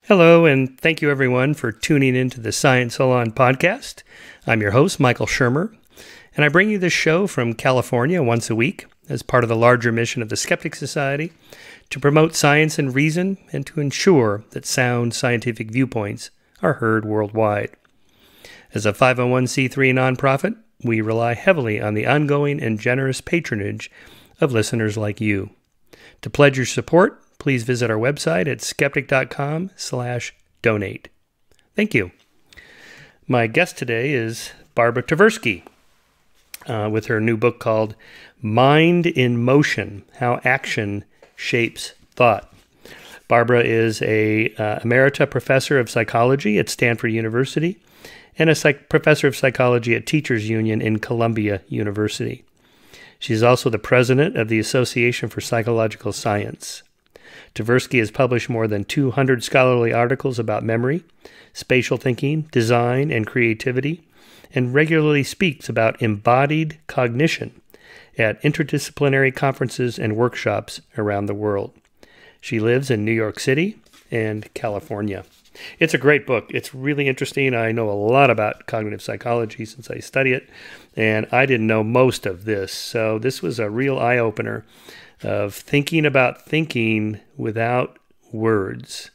Hello, and thank you everyone for tuning into the Science Salon podcast. I'm your host, Michael Shermer, and I bring you this show from California once a week as part of the larger mission of the Skeptic Society to promote science and reason and to ensure that sound scientific viewpoints are heard worldwide. As a 501c3 nonprofit, we rely heavily on the ongoing and generous patronage of listeners like you. To pledge your support, please visit our website at skeptic.com/donate. Thank you. My guest today is Barbara Tversky with her new book called Mind in Motion: How Action Shapes Thought. Barbara is a emerita professor of psychology at Stanford University and a professor of psychology at Teachers Union in Columbia University. She is also the president of the Association for Psychological Science. Tversky has published more than 200 scholarly articles about memory, spatial thinking, design, and creativity, and regularly speaks about embodied cognition at interdisciplinary conferences and workshops around the world. She lives in New York City and California. It's a great book. It's really interesting. I know a lot about cognitive psychology since I study it, and I didn't know most of this. So this was a real eye-opener of thinking about thinking without words.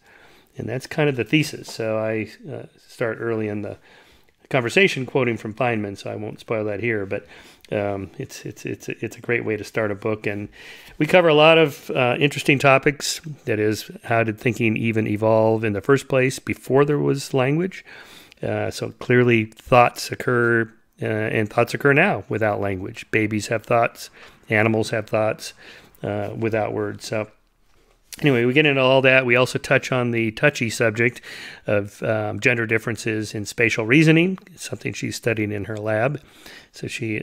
And that's kind of the thesis. So I start early in the conversation quoting from Feynman, so I won't spoil that here, but it's a great way to start a book. And we cover a lot of interesting topics. That is, how did thinking even evolve in the first place before there was language? So clearly thoughts occur, and thoughts occur now without language. Babies have thoughts, animals have thoughts without words. So anyway, we get into all that. We also touch on the touchy subject of gender differences in spatial reasoning. It's something she's studying in her lab. So she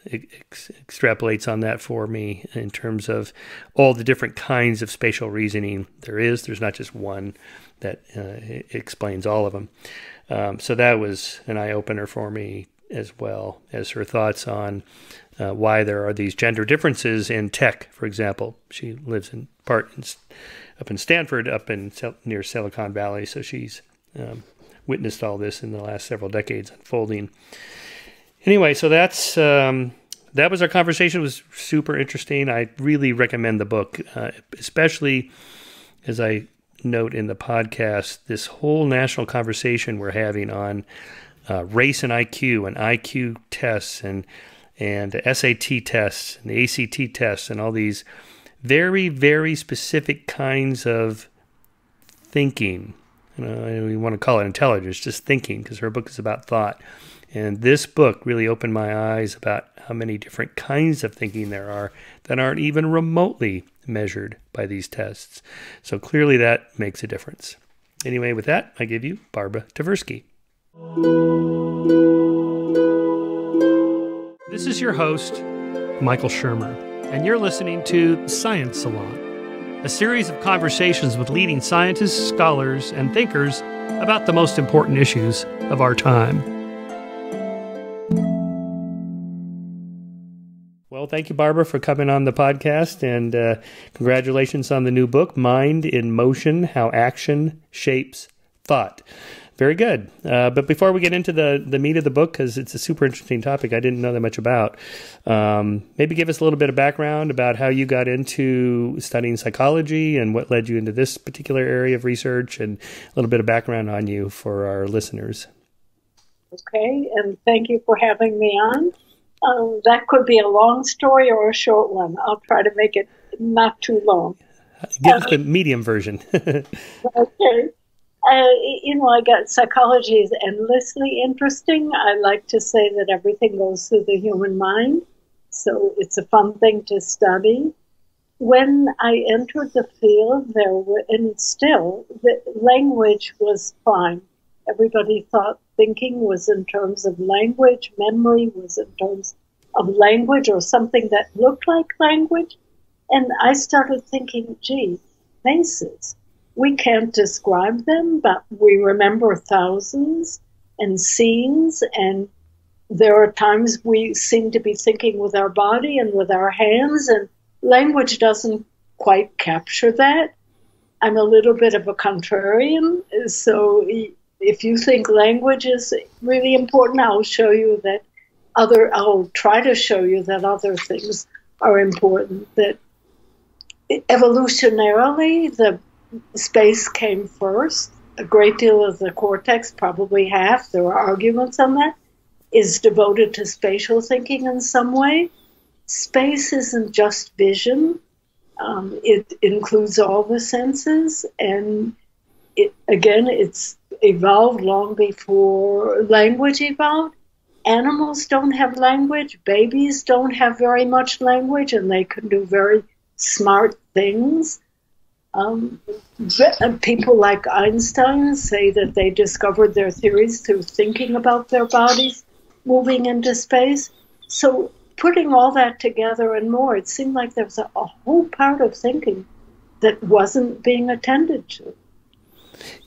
extrapolates on that for me in terms of all the different kinds of spatial reasoning there is. There's not just one that explains all of them. So that was an eye-opener for me, as well as her thoughts on why there are these gender differences in tech, for example. She lives in part up in Stanford, near Silicon Valley, so she's witnessed all this in the last several decades unfolding. Anyway, so that was our conversation. It was super interesting. I really recommend the book, especially as I note in the podcast, this whole national conversation we're having on race and IQ tests and SAT tests and the ACT tests and all these very, very specific kinds of thinking. We want to call it intelligence, just thinking, because her book is about thought. And this book really opened my eyes about how many different kinds of thinking there are that aren't even remotely measured by these tests. So clearly that makes a difference. Anyway, with that, I give you Barbara Tversky. This is your host, Michael Shermer, and you're listening to Science Salon, a series of conversations with leading scientists, scholars, and thinkers about the most important issues of our time. Well, thank you, Barbara, for coming on the podcast, and congratulations on the new book, Mind in Motion: How Action Shapes Thought. Very good. But before we get into the meat of the book, because it's a super interesting topic I didn't know that much about, maybe give us a little bit of background about how you got into studying psychology and what led you into this particular area of research, and a little bit of background on you for our listeners. Okay, and thank you for having me on. That could be a long story or a short one. I'll try to make it not too long. Give us the medium version. Okay. I got psychology is endlessly interesting. I like to say that everything goes through the human mind, so it's a fun thing to study. When I entered the field, the language was prime. Everybody thought thinking was in terms of language, memory was in terms of language or something that looked like language. And I started thinking, gee, faces. We can't describe them, but we remember thousands and scenes, and there are times we seem to be thinking with our body and with our hands, and language doesn't quite capture that. I'm a little bit of a contrarian, so if you think language is really important, I'll try to show you that other things are important, that evolutionarily the space came first. A great deal of the cortex, probably half, there are arguments on that, is devoted to spatial thinking in some way. Space isn't just vision. It includes all the senses, and it's evolved long before language evolved. Animals don't have language. Babies don't have very much language, and they can do very smart things. People like Einstein say that they discovered their theories through thinking about their bodies moving into space. So putting all that together and more, it seemed like there was a whole part of thinking that wasn't being attended to.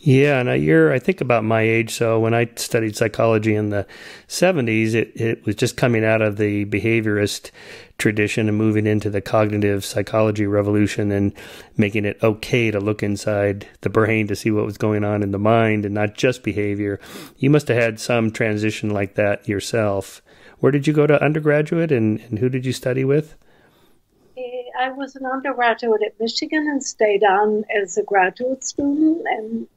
Yeah, and I think about my age, so when I studied psychology in the 70s, it was just coming out of the behaviorist tradition and moving into the cognitive psychology revolution and making it okay to look inside the brain to see what was going on in the mind and not just behavior. You must have had some transition like that yourself. Where did you go to undergraduate, and who did you study with? I was an undergraduate at Michigan and stayed on as a graduate student and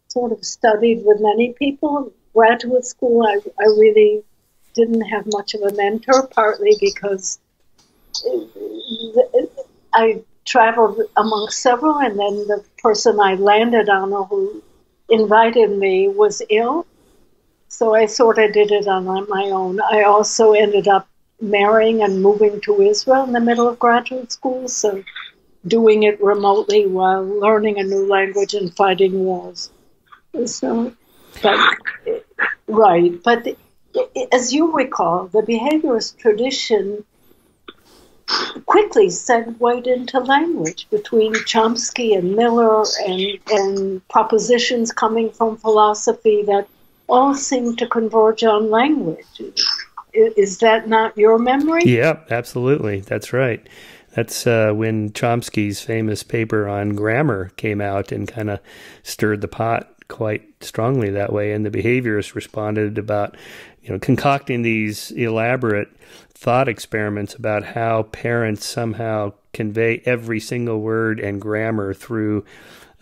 sort of studied with many people. Graduate school, I really didn't have much of a mentor, partly because I traveled among several, and then the person I landed on or who invited me was ill. So I sort of did it on my own. I also ended up marrying and moving to Israel in the middle of graduate school, so doing it remotely while learning a new language and fighting wars. So, but as you recall, the behaviorist tradition quickly segued into language between Chomsky and Miller and propositions coming from philosophy that all seem to converge on language. Is that not your memory? Yeah, absolutely. That's right. That's when Chomsky's famous paper on grammar came out and kind of stirred the pot quite strongly that way. And the behaviorists responded about, concocting these elaborate thought experiments about how parents somehow convey every single word and grammar through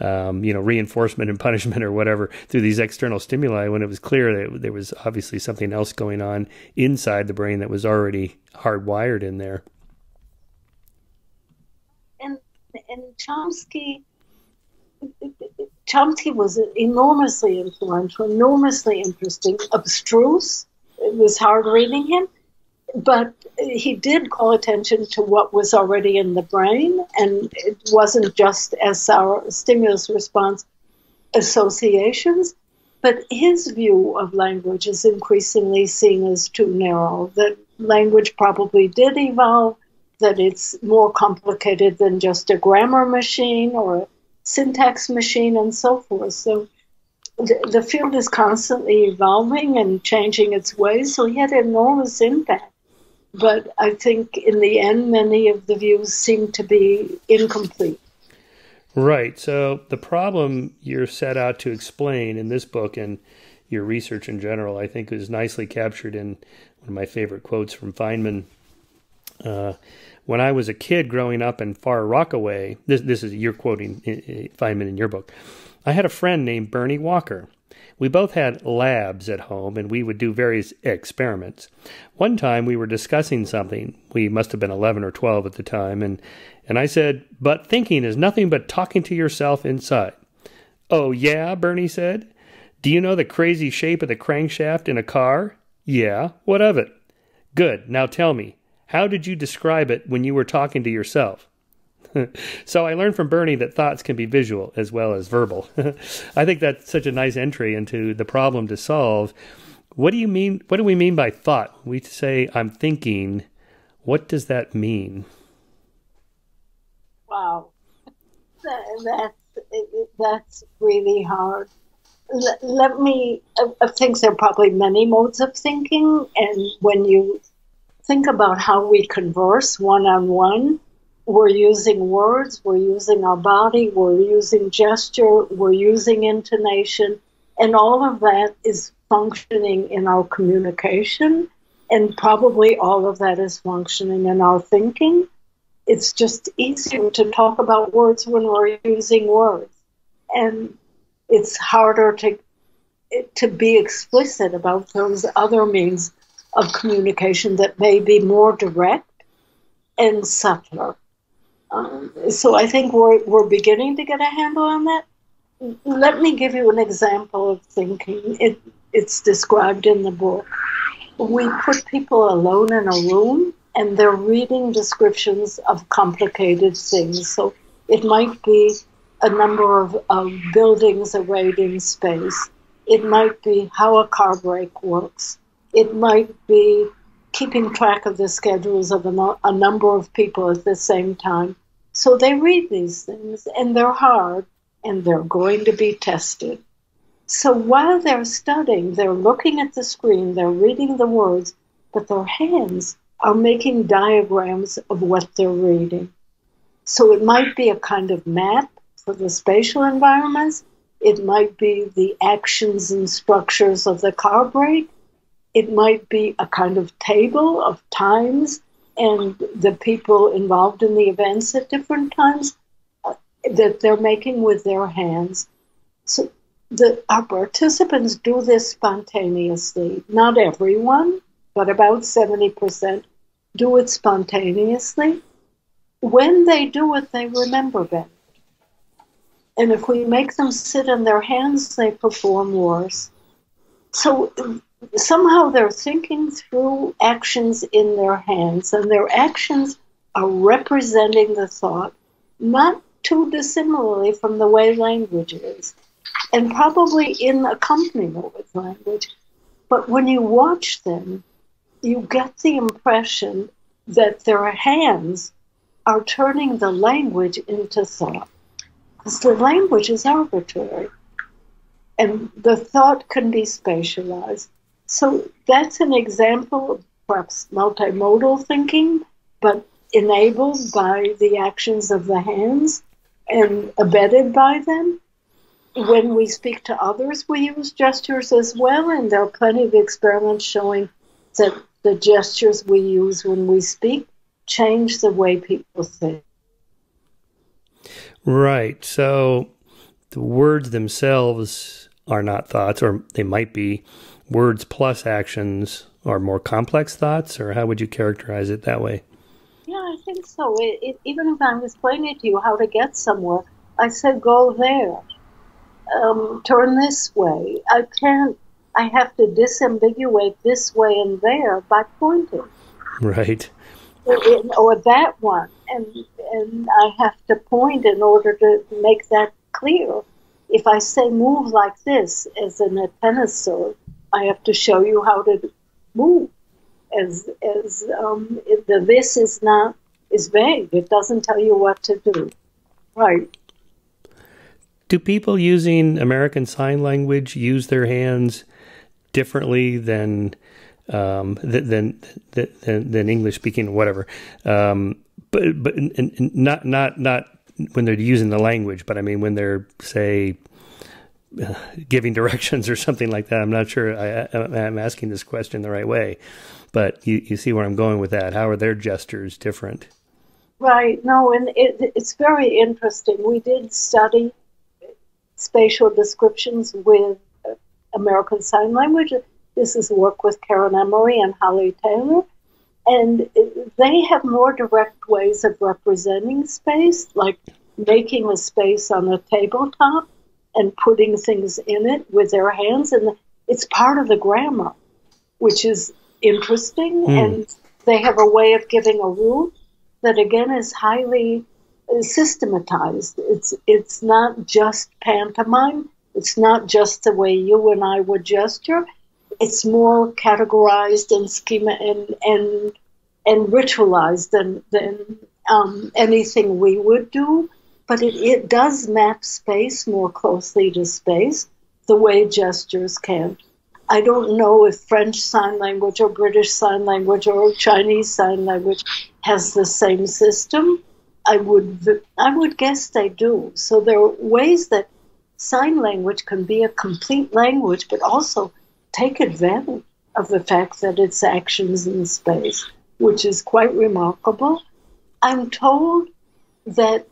reinforcement and punishment or whatever through these external stimuli, when it was clear that there was obviously something else going on inside the brain that was already hardwired in there. And Chomsky was enormously influential, enormously interesting, abstruse. It was hard reading him, but he did call attention to what was already in the brain, and it wasn't just as our stimulus response associations, but his view of language is increasingly seen as too narrow, that language probably did evolve, that it's more complicated than just a grammar machine or a syntax machine and so forth. So the field is constantly evolving and changing its ways, so he had enormous impact. But I think in the end, many of the views seem to be incomplete. Right. So the problem you're set out to explain in this book and your research in general, I think, is nicely captured in one of my favorite quotes from Feynman. When I was a kid growing up in Far Rockaway, this is, you're quoting Feynman in your book, I had a friend named Bernie Walker. We both had labs at home, and we would do various experiments. One time we were discussing something. We must have been 11 or 12 at the time, and I said, "But thinking is nothing but talking to yourself inside." "Oh, yeah," Bernie said. "Do you know the crazy shape of the crankshaft in a car?" "Yeah, what of it?" "Good, now tell me, how did you describe it when you were talking to yourself?" So I learned from Bernie that thoughts can be visual as well as verbal. I think that's such a nice entry into the problem to solve. What do you mean? What do we mean by thought? We say, "I'm thinking." What does that mean? Wow, that's really hard. I think there are probably many modes of thinking, and when you think about how we converse one-on-one, we're using words, we're using our body, we're using gesture, we're using intonation, and all of that is functioning in our communication, and probably all of that is functioning in our thinking. It's just easier to talk about words when we're using words, and it's harder to be explicit about those other means of communication that may be more direct and subtler. So I think we're beginning to get a handle on that. Let me give you an example of thinking. It's described in the book. We put people alone in a room, and they're reading descriptions of complicated things. So it might be a number of buildings arrayed in space. It might be how a car brake works. It might be keeping track of the schedules of a number of people at the same time. So they read these things, and they're hard, and they're going to be tested. So while they're studying, they're looking at the screen, they're reading the words, but their hands are making diagrams of what they're reading. So it might be a kind of map for the spatial environments. It might be the actions and structures of the car brake. It might be a kind of table of times and the people involved in the events at different times that they're making with their hands. So our participants do this spontaneously. Not everyone, but about 70% do it spontaneously. When they do it, they remember better. And if we make them sit on their hands, they perform worse. So somehow they're thinking through actions in their hands, and their actions are representing the thought, not too dissimilarly from the way language is, and probably in accompaniment with language. But when you watch them, you get the impression that their hands are turning the language into thought. Because the language is arbitrary, and the thought can be spatialized. So that's an example of perhaps multimodal thinking, but enabled by the actions of the hands and abetted by them. When we speak to others, we use gestures as well, and there are plenty of experiments showing that the gestures we use when we speak change the way people think. Right. So the words themselves are not thoughts, or they might be. Words plus actions are more complex thoughts, or how would you characterize it that way? Yeah, I think so. Even if I'm explaining to you how to get somewhere, I said, go there. Turn this way. I have to disambiguate this way and there by pointing. Right. Or that one. And I have to point in order to make that clear. If I say move like this as in a tennis serve, I have to show you how to move. The this is vague. It doesn't tell you what to do. Right. Do people using American Sign Language use their hands differently than English speaking, whatever? But not when they're using the language, but I mean when they're, say, giving directions or something like that. I'm not sure I'm asking this question the right way, but you see where I'm going with that. How are their gestures different? Right. No, and it's very interesting. We did study spatial descriptions with American Sign Language. This is work with Karen Emery and Holly Taylor. And they have more direct ways of representing space, like making a space on a tabletop and putting things in it with their hands. And it's part of the grammar, which is interesting. And they have a way of giving a rule that, again, is highly systematized. It's not just pantomime. It's not just the way you and I would gesture. It's more categorized and schema and ritualized than anything we would do. But it does map space more closely to space, the way gestures can. I don't know if French Sign Language or British Sign Language or Chinese Sign Language has the same system, I would guess they do. So there are ways that sign language can be a complete language, but also take advantage of the fact that it's actions in space, which is quite remarkable. I'm told that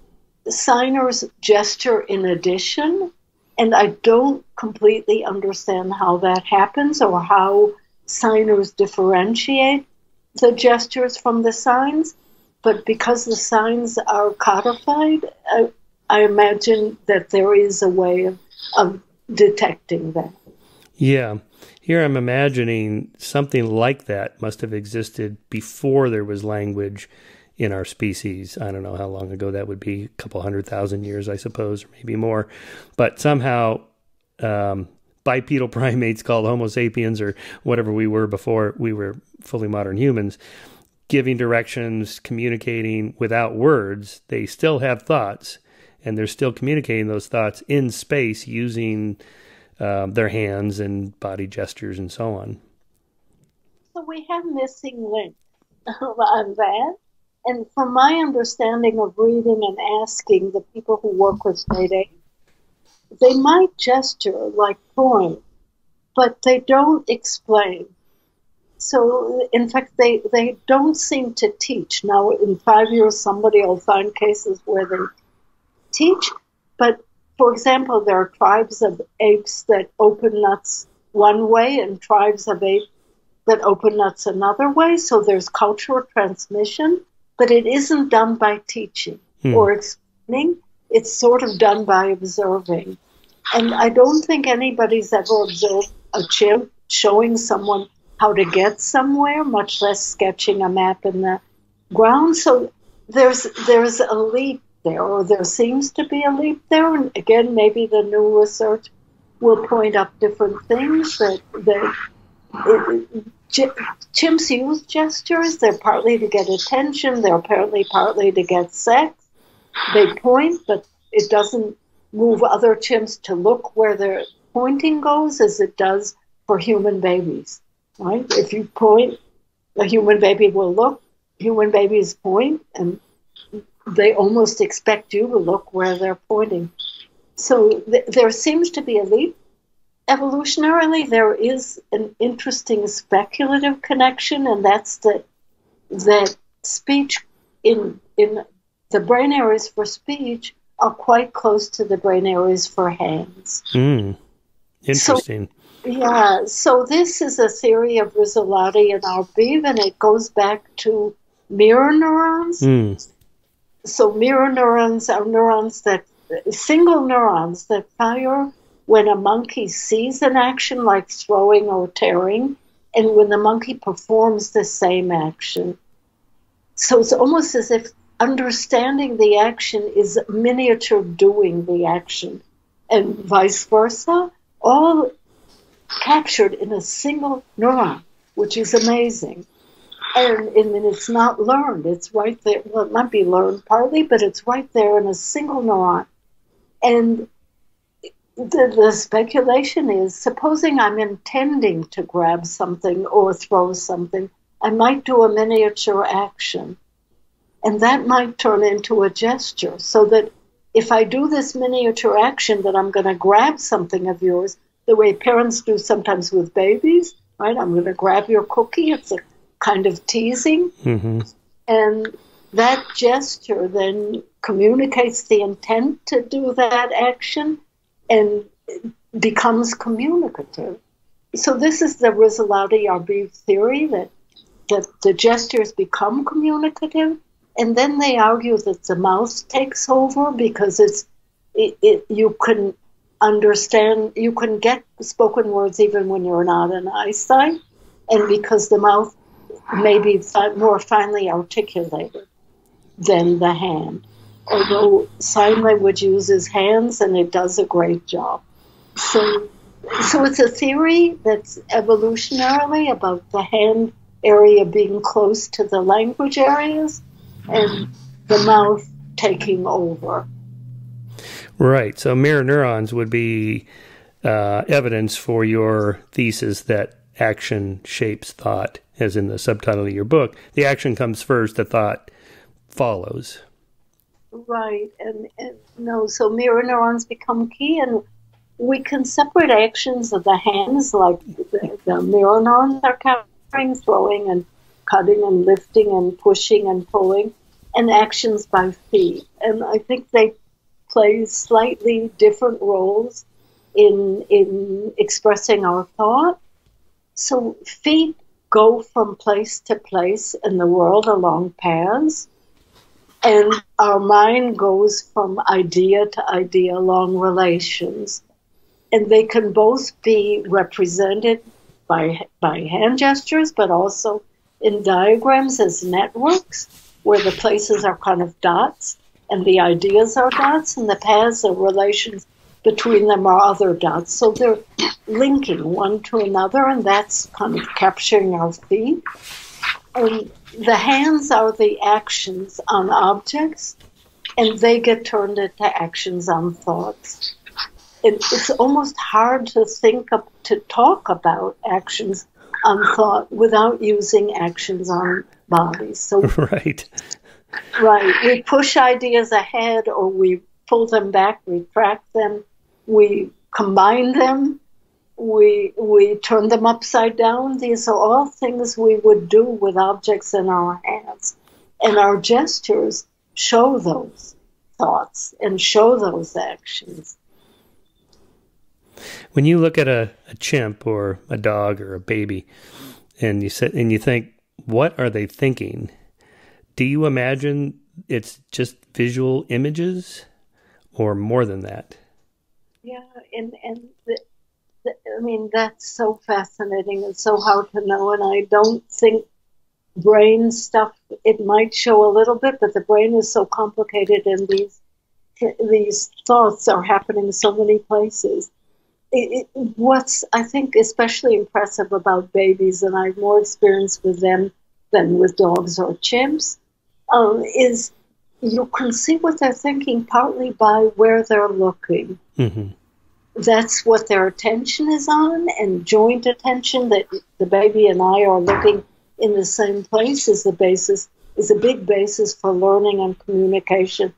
signers gesture in addition, and I don't completely understand how that happens or how signers differentiate the gestures from the signs. But because the signs are codified, I imagine that there is a way of detecting that. Yeah. Here I'm imagining something like that must have existed before there was language in our species. I don't know how long ago that would be, a couple 100,000 years, I suppose, or maybe more. But somehow bipedal primates called Homo sapiens, or whatever we were before we were fully modern humans, giving directions, communicating without words, they still have thoughts, and they're still communicating those thoughts in space using their hands and body gestures and so on. So we have missing links on that. And from my understanding of reading and asking the people who work with data, they might gesture like point, but they don't explain. So, in fact, they don't seem to teach. Now, in 5 years, somebody will find cases where they teach. But, for example, there are tribes of apes that open nuts one way and tribes of apes that open nuts another way. So there's cultural transmission, but it isn't done by teaching or explaining. It's sort of done by observing. And I don't think anybody's ever observed a chimp showing someone how to get somewhere, much less sketching a map in the ground. So there's a leap there, or there seems to be a leap there. And again, maybe the new research will point up different things chimps use gestures. They're partly to get attention. They're apparently partly to get sex. They point, but it doesn't move other chimps to look where their pointing goes as it does for human babies. Right? If you point, a human baby will look. Human babies point, and they almost expect you to look where they're pointing. So there seems to be a leap. Evolutionarily, there is an interesting speculative connection, and that's that speech in the brain areas for speech are quite close to the brain areas for hands. Interesting. So this is a theory of Rizzolatti and Arbiv, and it goes back to mirror neurons. So mirror neurons are single neurons that fire when a monkey sees an action like throwing or tearing, and when the monkey performs the same action. So it's almost as if understanding the action is miniature doing the action, and vice versa, all captured in a single neuron, which is amazing. And it's not learned. It's right there. Well, it might be learned partly, but it's right there in a single neuron. And the speculation is, supposing I'm intending to grab something or throw something, I might do a miniature action. And that might turn into a gesture, so that if I do this miniature action that I'm going to grab something of yours, the way parents do sometimes with babies, right? I'm going to grab your cookie. It's a kind of teasing. And that gesture then communicates the intent to do that action and becomes communicative. So this is the Rizzolatti-Arbiv theory that the gestures become communicative, and then they argue that the mouth takes over because you can understand, you can get spoken words even when you're not an Einstein, and because the mouth may be more finely articulated than the hand. Although sign language uses hands, and it does a great job. So it's a theory that's evolutionarily about the hand area being close to the language areas and the mouth taking over. Right. So mirror neurons would be evidence for your thesis that action shapes thought, as in the subtitle of your book. The action comes first, the thought follows. Right. And no, so mirror neurons become key, and we can separate actions of the hands, like the mirror neurons are carrying, throwing and cutting and lifting and pushing and pulling, and actions by feet. And I think they play slightly different roles in expressing our thought. So feet go from place to place in the world along paths, and our mind goes from idea to idea along relations. And they can both be represented by hand gestures, but also in diagrams as networks, where the places are kind of dots, and the ideas are dots, and the paths are relations between them are other dots. So they're linking one to another, and that's kind of capturing our feet. And the hands are the actions on objects, and they get turned into actions on thoughts. It's almost hard to talk about actions on thought without using actions on bodies. So Right. right, we push ideas ahead, or we pull them back, retract them, we combine them, we turn them upside down. These are all things we would do with objects in our hands. And our gestures show those thoughts and show those actions. When you look at a chimp or a dog or a baby, and you think, what are they thinking? Do you imagine it's just visual images, or more than that? Yeah, and I mean, that's so fascinating. It's so hard to know, and I don't think brain stuff, it might show a little bit, but the brain is so complicated, and these thoughts are happening in so many places. What's, I think, especially impressive about babies, and I have more experience with them than with dogs or chimps, is you can see what they're thinking partly by where they're looking. Mm-hmm. That's what their attention is on, and joint attention, that the baby and I are looking in the same place, is a big basis for learning and communication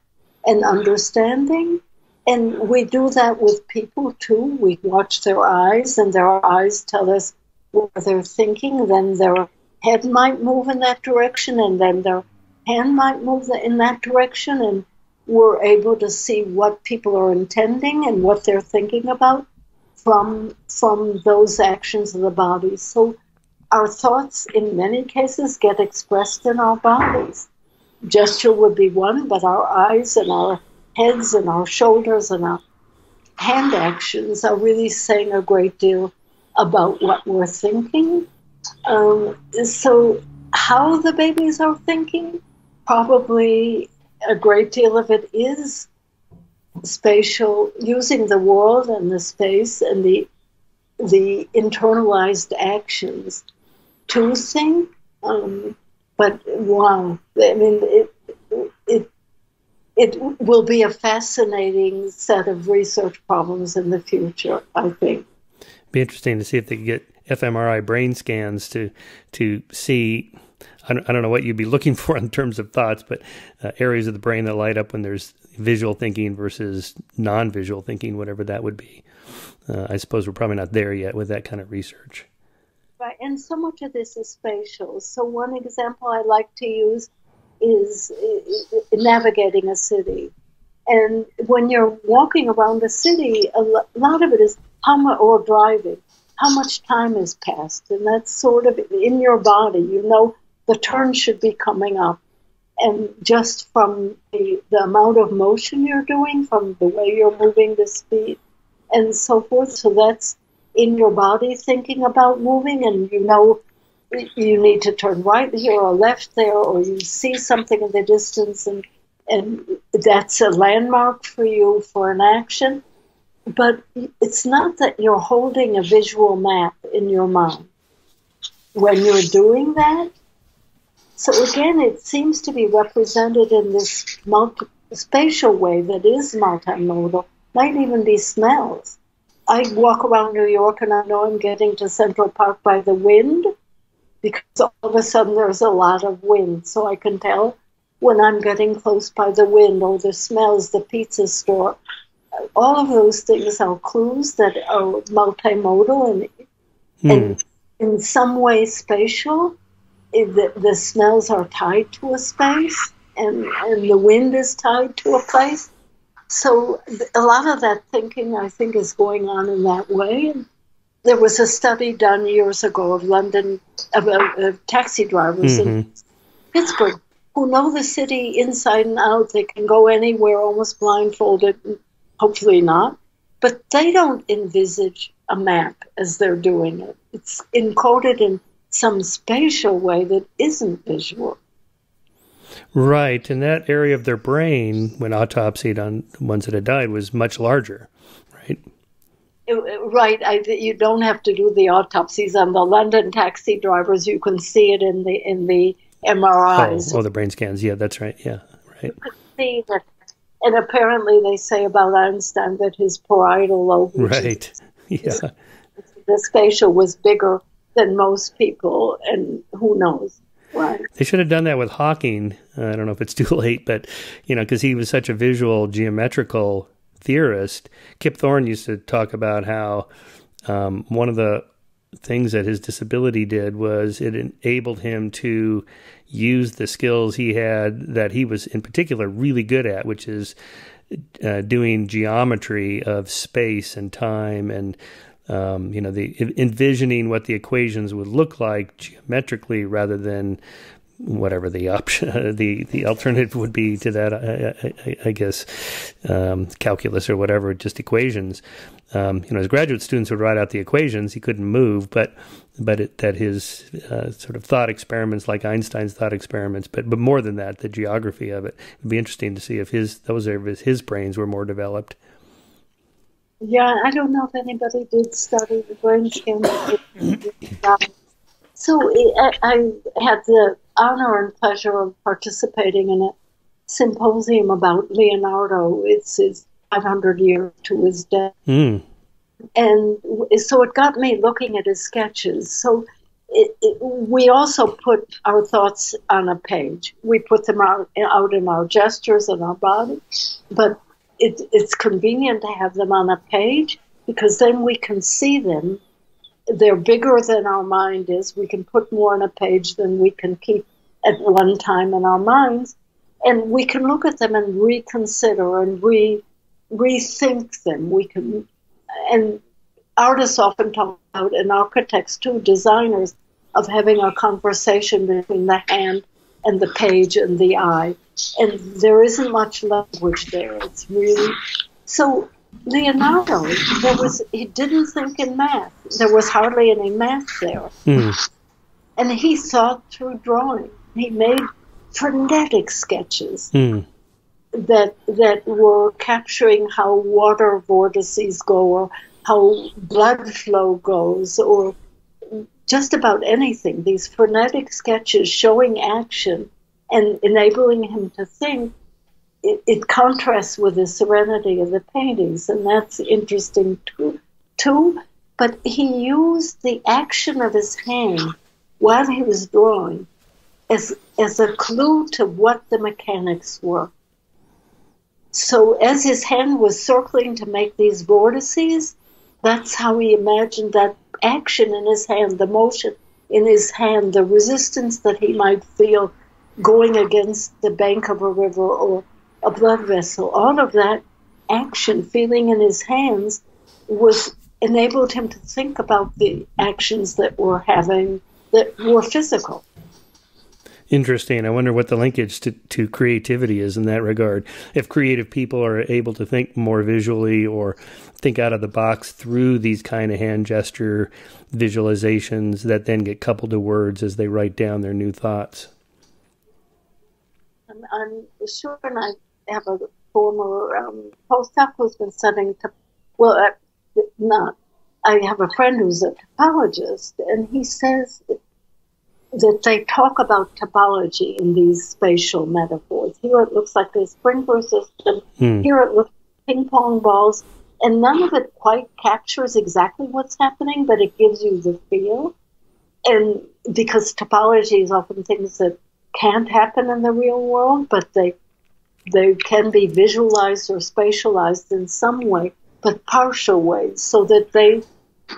and understanding. And we do that with people too. We watch their eyes, and their eyes tell us what they're thinking. Then their head might move in that direction, and then their hand might move in that direction, and we're able to see what people are intending and what they're thinking about from those actions of the body. So our thoughts, in many cases, get expressed in our bodies. Gesture would be one, but our eyes and our heads and our shoulders and our hand actions are really saying a great deal about what we're thinking. So how the babies are thinking, probably a great deal of it is spatial, using the world and the space and the internalized actions to think. But wow, I mean, it will be a fascinating set of research problems in the future, I think. Be interesting to see if they can get fMRI brain scans to see. I don't know what you'd be looking for in terms of thoughts, but areas of the brain that light up when there's visual thinking versus non-visual thinking, whatever that would be. I suppose we're probably not there yet with that kind of research. Right, and so much of this is spatial. So one example I like to use is navigating a city. And when you're walking around a city, a lot of it is or driving, how much time has passed. And that's sort of in your body. You know the turn should be coming up. And just from the amount of motion you're doing, from the way you're moving, the speed, and so forth. So that's in your body thinking about moving, and you know you need to turn right here or left there, or you see something in the distance, and that's a landmark for you for an action. But it's not that you're holding a visual map in your mind when you're doing that. So again, it seems to be represented in this spatial way that is multimodal, might even be smells. I walk around New York and I know I'm getting to Central Park by the wind, because all of a sudden there's a lot of wind. So I can tell when I'm getting close by the window, the smells, the pizza store. All of those things are clues that are multimodal and in some way spatial. The smells are tied to a space, and the wind is tied to a place. So a lot of that thinking, I think, is going on in that way. And there was a study done years ago of taxi drivers in Pittsburgh who know the city inside and out. They can go anywhere almost blindfolded, hopefully not. But they don't envisage a map as they're doing it. It's encoded in some spatial way that isn't visual. Right, and that area of their brain, when autopsied on the ones that had died, was much larger, right? Right. You don't have to do the autopsies on the London taxi drivers. You can see it in the MRIs. Oh, the brain scans. Yeah, that's right. Yeah, right. You can see that. And apparently they say about Einstein that his parietal lobe, the spatial was bigger than most people, and who knows. Right. They should have done that with Hawking. I don't know if it's too late, but, because he was such a visual geometrical theorist. Kip Thorne used to talk about how one of the things that his disability did was it enabled him to use the skills he had that he was in particular really good at, which is doing geometry of space and time and the envisioning what the equations would look like geometrically rather than whatever the option, the alternative would be to that, I guess, calculus or whatever, just equations. As graduate students would write out the equations, he couldn't move, but that his sort of thought experiments, like Einstein's thought experiments, but more than that, the geography of it. It'd be interesting to see if his brains were more developed. Yeah, I don't know if anybody did study the brain scan. So I had the honor and pleasure of participating in a symposium about Leonardo. It's his 500 years to his death. And so it got me looking at his sketches. So we also put our thoughts on a page. We put them out in our gestures and our body, but it's convenient to have them on a page because then we can see them. They're bigger than our mind is. We can put more on a page than we can keep at one time in our minds. And we can look at them and reconsider and rethink them. And artists often talk about, and architects too, designers, of having a conversation between the hand and the page and the eye. And there isn't much language there. It's really... So Leonardo, he didn't think in math. There was hardly any math there. And he thought through drawing. He made frenetic sketches that were capturing how water vortices go or how blood flow goes or just about anything. These frenetic sketches showing action and enabling him to think. It contrasts with the serenity of the paintings, and that's interesting too. But he used the action of his hand while he was drawing as a clue to what the mechanics were. So as his hand was circling to make these vortices, that's how he imagined that action in his hand, the motion in his hand, the resistance that he might feel going against the bank of a river or a blood vessel. All of that action, feeling in his hands, enabled him to think about the actions that were physical. Interesting. I wonder what the linkage to creativity is in that regard. If creative people are able to think more visually or think out of the box through these kind of hand gesture visualizations that then get coupled to words as they write down their new thoughts. I'm sure, and I have a former postdoc who's been studying, I have a friend who's a topologist, and he says that they talk about topology in these spatial metaphors. Here it looks like a sprinkler system, here it looks like ping pong balls, and none of it quite captures exactly what's happening, but it gives you the feel. And because topology is often things that can't happen in the real world, but they can be visualized or spatialized in some way, but partial ways, so that they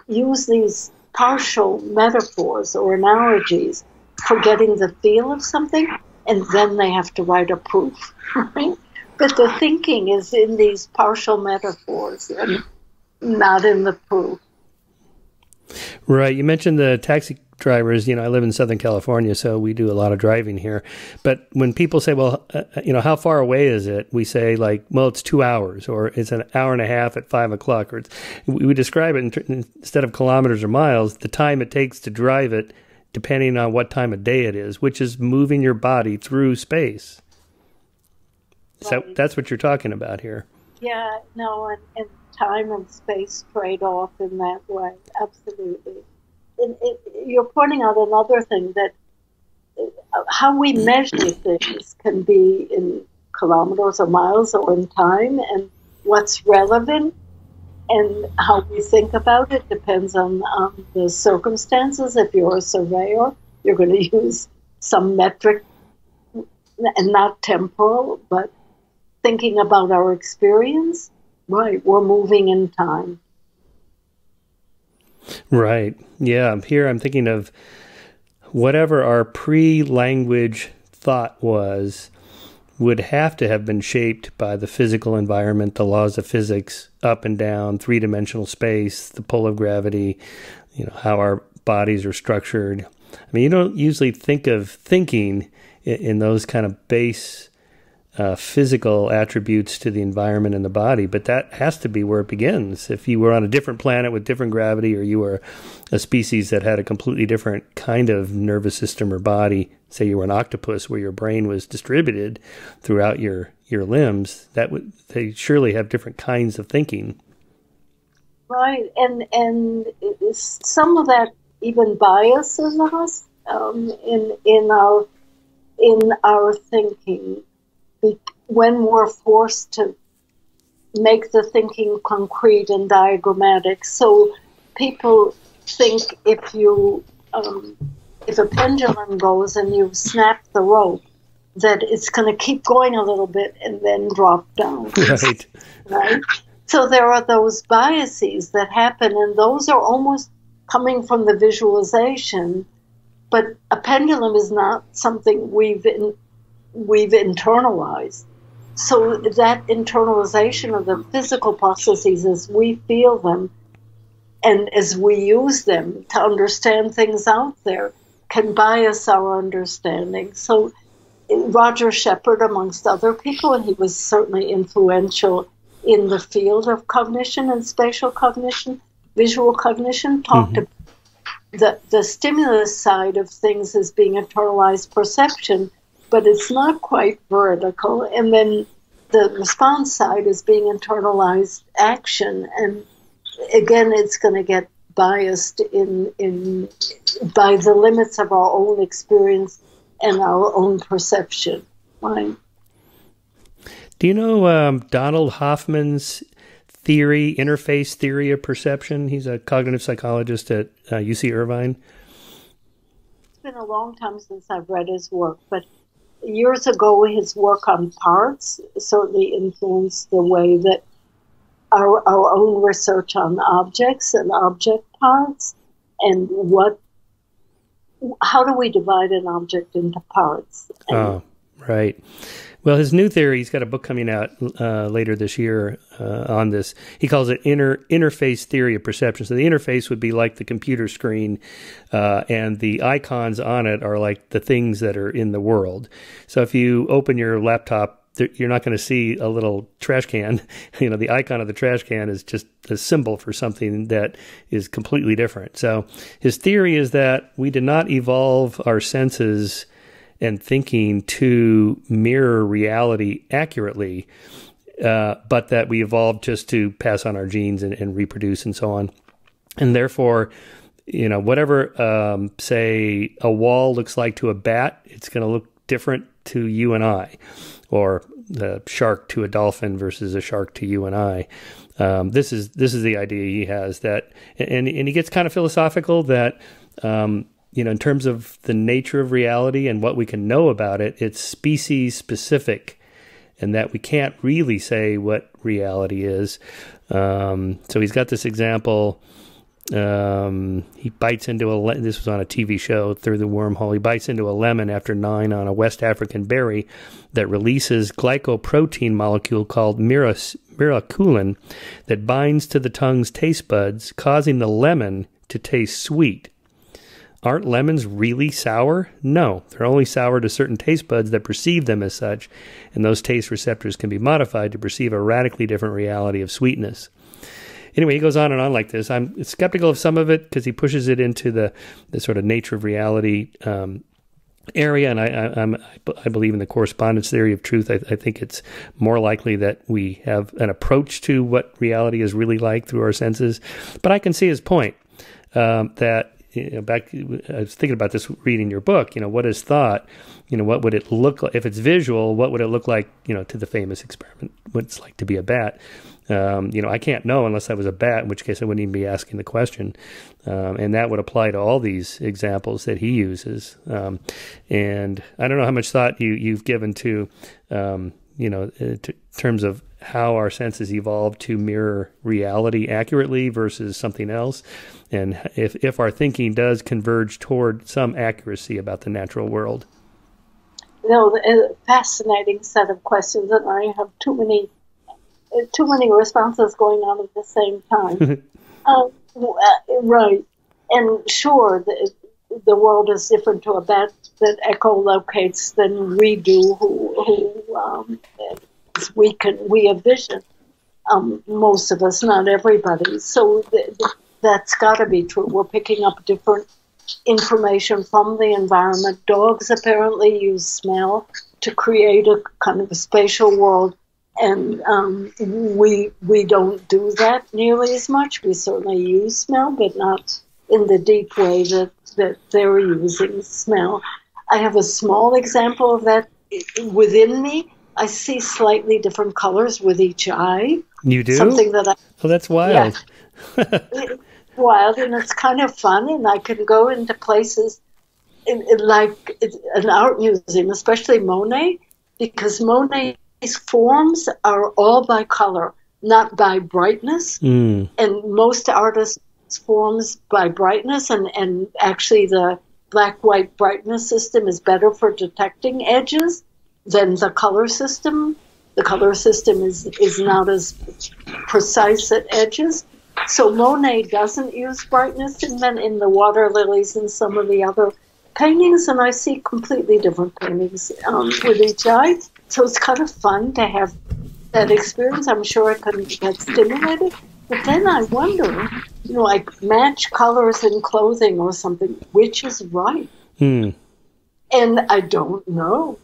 use these partial metaphors or analogies for getting the feel of something, and then they have to write a proof, right? But the thinking is in these partial metaphors and not in the proof. Right. You mentioned the taxi drivers. I live in Southern California, so we do a lot of driving here. But when people say, well, how far away is it? We say like, well, it's 2 hours, or it's an hour and a half at 5 o'clock. Or we describe it instead of kilometers or miles, the time it takes to drive it, depending on what time of day it is, which is moving your body through space. Right. So that's what you're talking about here. Yeah, no, and time and space trade off in that way. Absolutely. You're pointing out another thing, that how we measure things can be in kilometers or miles or in time, and what's relevant and how we think about it depends on the circumstances. If you're a surveyor, you're going to use some metric, and not temporal, but thinking about our experience. Right, we're moving in time. Right. Yeah. Here I'm thinking of whatever our pre-language thought would have to have been shaped by the physical environment, the laws of physics, up and down, three-dimensional space, the pull of gravity, how our bodies are structured. I mean, you don't usually think of thinking in those kind of base physical attributes to the environment and the body, but that has to be where it begins. If you were on a different planet with different gravity, or you were a species that had a completely different kind of nervous system or body, say you were an octopus where your brain was distributed throughout your limbs, they surely have different kinds of thinking. Right, and some of that even biases us in our thinking. When we're forced to make the thinking concrete and diagrammatic. So people think if a pendulum goes and you snap the rope, that it's going to keep going a little bit and then drop down. Right. Right? So there are those biases that happen, and those are almost coming from the visualization. But a pendulum is not something we've internalized. So that internalization of the physical processes as we feel them and as we use them to understand things out there can bias our understanding. So Roger Shepard, amongst other people, and he was certainly influential in the field of cognition and spatial cognition, visual cognition, talked about the stimulus side of things as being internalized perception, but it's not quite vertical. And then the response side is being internalized action. And again, it's going to get biased by the limits of our own experience and our own perception. Right? Do you know Donald Hoffman's interface theory of perception? He's a cognitive psychologist at UC Irvine. It's been a long time since I've read his work, but years ago, his work on parts certainly influenced the way that our own research on objects and object parts, and how do we divide an object into parts? Right. Well, his new theory, he's got a book coming out later this year on this. He calls it interface theory of perception. So the interface would be like the computer screen, and the icons on it are like the things that are in the world. So if you open your laptop, you're not going to see a little trash can. The icon of the trash can is just a symbol for something that is completely different. So his theory is that we did not evolve our senses and thinking to mirror reality accurately, but that we evolved just to pass on our genes and reproduce and so on. And therefore, whatever, say, a wall looks like to a bat, it's going to look different to you and I, or the shark to a dolphin versus a shark to you and I. This is the idea he has, that, and he gets kind of philosophical, that in terms of the nature of reality and what we can know about it, it's species specific, and that we can't really say what reality is. So he's got this example. He bites into this was on a TV show, Through the Wormhole. He bites into a lemon after 9 on a West African berry that releases glycoprotein molecule called miraculin that binds to the tongue's taste buds, causing the lemon to taste sweet. Aren't lemons really sour? No, they're only sour to certain taste buds that perceive them as such, and those taste receptors can be modified to perceive a radically different reality of sweetness. Anyway, he goes on and on like this. I'm skeptical of some of it because he pushes it into the sort of nature of reality area, and I believe in the correspondence theory of truth. I think it's more likely that we have an approach to what reality is really like through our senses. But I can see his point that, I was thinking about this reading your book, what is thought? What would it look like? If it's visual, what would it look like, to the famous experiment, what it's like to be a bat? I can't know unless I was a bat, in which case I wouldn't even be asking the question. And that would apply to all these examples that he uses. And I don't know how much thought you've given to, terms of how our senses evolved to mirror reality accurately versus something else. And if our thinking does converge toward some accuracy about the natural world. A fascinating set of questions, and I have too many responses going on at the same time. Right. And sure, the world is different to a bat that echolocates than we do, we have vision. Most of us, not everybody. So that's got to be true. We're picking up different information from the environment. Dogs apparently use smell to create a kind of a spatial world. And we don't do that nearly as much. We certainly use smell, but not in the deep way that they're using smell. I have a small example of that within me. I see slightly different colors with each eye. You do? Something that that's wild. Yeah. It's wild, and it's kind of fun, and I can go into places like an art museum, especially Monet, because Monet forms are all by color, not by brightness. And most artists' forms by brightness, and actually the black-white brightness system is better for detecting edges than the color system. The color system is not as precise at edges. So Monet doesn't use brightness in the water lilies and some of the other paintings, and I see completely different paintings with each eye. So it's kind of fun to have that experience. I'm sure I can get stimulated. But then I wonder, like match colors in clothing or something, which is right? And I don't know.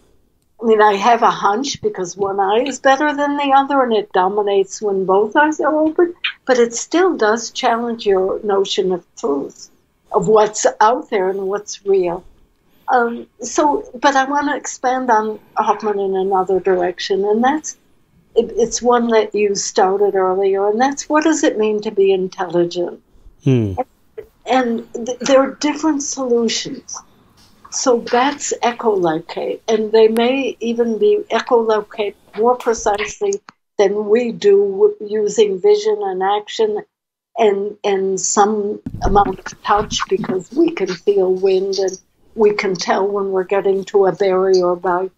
I mean, I have a hunch because one eye is better than the other and it dominates when both eyes are open, but it still does challenge your notion of truth, of what's out there and what's real. But I want to expand on Hoffman in another direction, and it's one that you started earlier, and that's, what does it mean to be intelligent? And there are different solutions. So bats echolocate, and they may even be echolocate more precisely than we do using vision and action and some amount of touch, because we can feel wind and we can tell when we're getting to a berry or by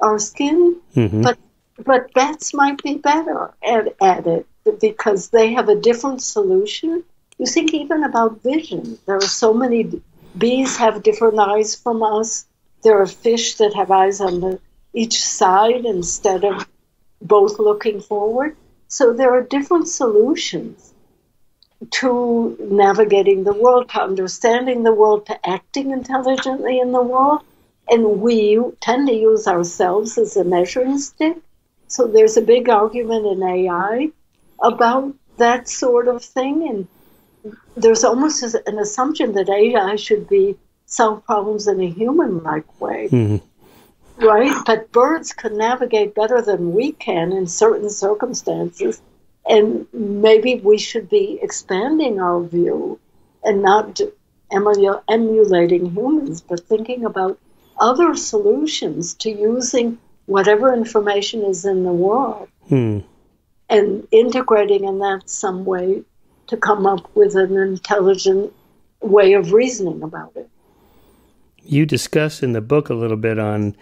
our skin. But bats might be better at it because they have a different solution. You think even about vision. There are so many. Bees have different eyes from us. There are fish that have eyes on each side instead of both looking forward. So there are different solutions to navigating the world, to understanding the world, to acting intelligently in the world. And we tend to use ourselves as a measuring stick. So there's a big argument in AI about that sort of thing. And there's almost an assumption that AI should solve problems in a human-like way, right? But birds can navigate better than we can in certain circumstances, and maybe we should be expanding our view and not emulating humans, but thinking about other solutions to using whatever information is in the world and integrating in that some way to come up with an intelligent way of reasoning about it. You discuss in the book a little bit on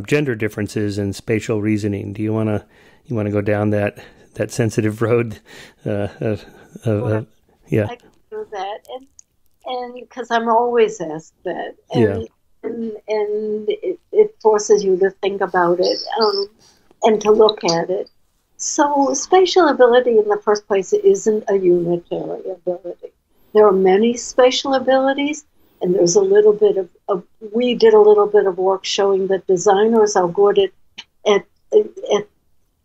gender differences in spatial reasoning. Do you want to go down that sensitive road? Yeah, I can do that, and because I'm always asked that, and it forces you to think about it and to look at it. So spatial ability in the first place isn't a unitary ability. There are many spatial abilities, and there's a little bit of we did a little bit of work showing that designers are good at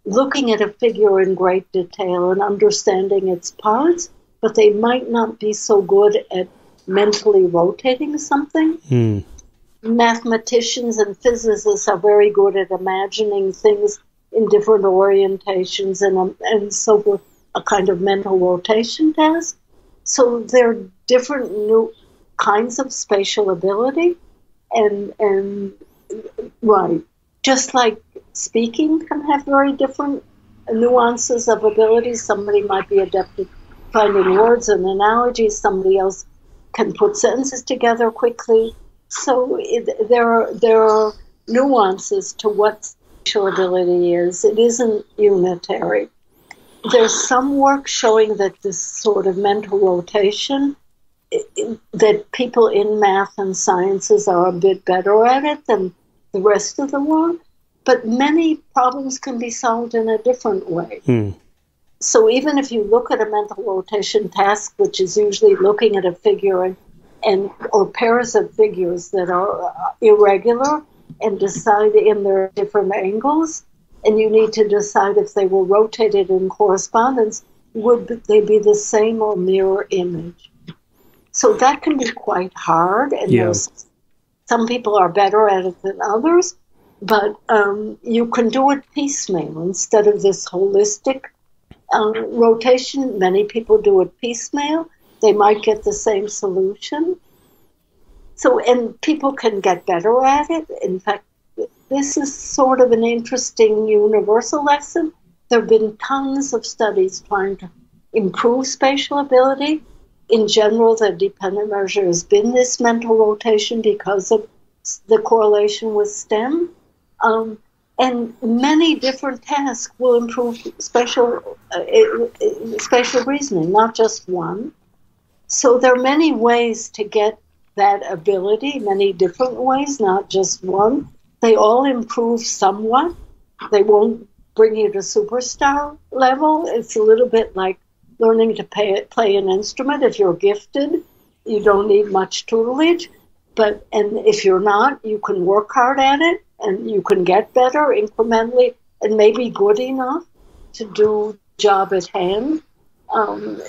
looking at a figure in great detail and understanding its parts, but they might not be so good at mentally rotating something. Mathematicians and physicists are very good at imagining things in different orientations and so forth, a kind of mental rotation task. So there are different new kinds of spatial ability, and right, just like speaking can have very different nuances of abilities. Somebody might be adept at finding words and analogies. Somebody else can put sentences together quickly. So there are nuances to what spatial ability is. It isn't unitary. There's some work showing that this sort of mental rotation, that people in math and sciences are a bit better at it than the rest of the world. But many problems can be solved in a different way. So even if you look at a mental rotation task, which is usually looking at a figure or pairs of figures that are irregular and decide in their different angles, and you need to decide if they were rotated in correspondence, would they be the same or mirror image? So that can be quite hard, and some people are better at it than others, but you can do it piecemeal instead of this holistic rotation. Many people do it piecemeal. They might get the same solution. So, and people can get better at it. In fact, this is sort of an interesting universal lesson. There have been tons of studies trying to improve spatial ability. In general, the dependent measure has been this mental rotation because of the correlation with STEM. And many different tasks will improve spatial reasoning, not just one. So there are many ways to get that ability, many different ways, not just one. They all improve somewhat. They won't bring you to superstar level. It's a little bit like learning to play an instrument. If you're gifted, you don't need much tutelage. And if you're not, you can work hard at it, and you can get better incrementally and maybe good enough to do the job at hand. And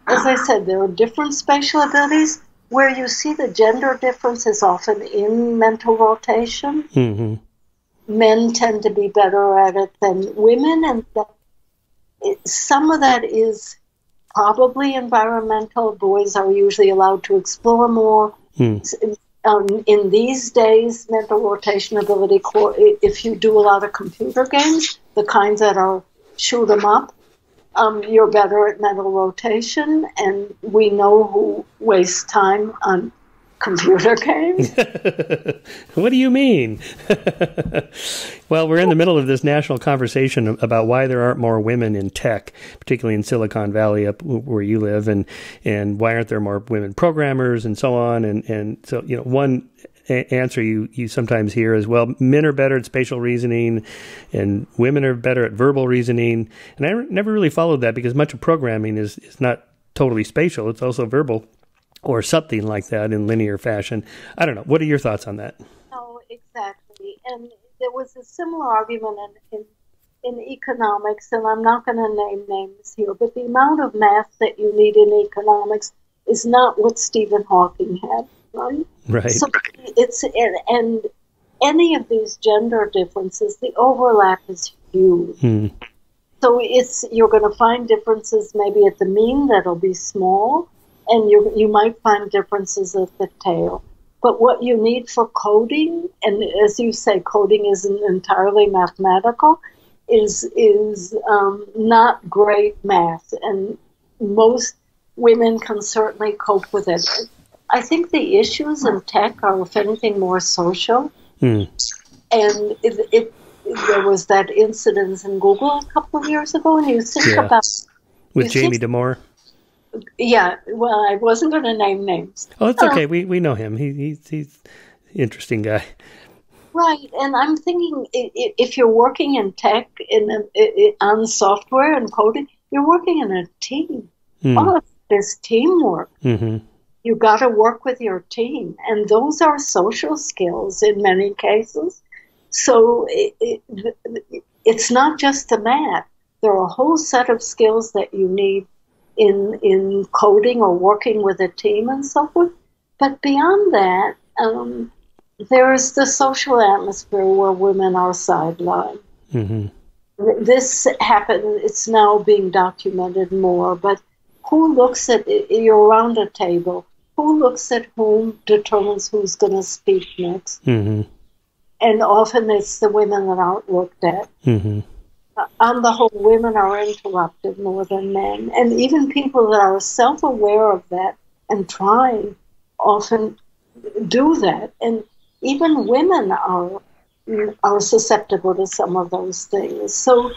as I said, there are different spatial abilities. Where you see the gender difference is often in mental rotation. Men tend to be better at it than women, and some of that is probably environmental. Boys are usually allowed to explore more. In these days, mental rotation ability, if you do a lot of computer games, the kinds that are shoot 'em up, you're better at mental rotation, and we know who wastes time on computer games. What do you mean? Well, we're in the middle of this national conversation about why there aren't more women in tech, particularly in Silicon Valley, up where you live, and why aren't there more women programmers and so on. And so, one answer you sometimes hear is, well, men are better at spatial reasoning and women are better at verbal reasoning. And I never really followed that, because much of programming is not totally spatial. It's also verbal, or something like that in linear fashion. I don't know. What are your thoughts on that? No, exactly. And there was a similar argument in economics, and I'm not going to name names here, but the amount of math that you need in economics is not what Stephen Hawking had, right? Right. So and any of these gender differences, the overlap is huge. So you're going to find differences maybe at the mean that'll be small, and you might find differences at the tail. But what you need for coding, and as you say, coding isn't entirely mathematical, is not great math, and most women can certainly cope with it. I think the issues in tech are, if anything, more social. And there was that incident in Google a couple of years ago, and you think about... With Jamie Damore? Yeah, well, I wasn't going to name names. Oh, it's okay. We know him. He's an interesting guy. Right, and I'm thinking if you're working in tech, on software and coding, you're working in a team. All of this teamwork. You got to work with your team, and those are social skills in many cases. So it's not just the math. There are a whole set of skills that you need in coding or working with a team and so forth. But beyond that, there's the social atmosphere where women are sidelined. This happened, it's now being documented more, but who looks at it? You're around a table. Who looks at whom determines who's going to speak next. And often it's the women that aren't looked at. On the whole, women are interrupted more than men. And even people that are self-aware of that and trying often do that. And even women are susceptible to some of those things. So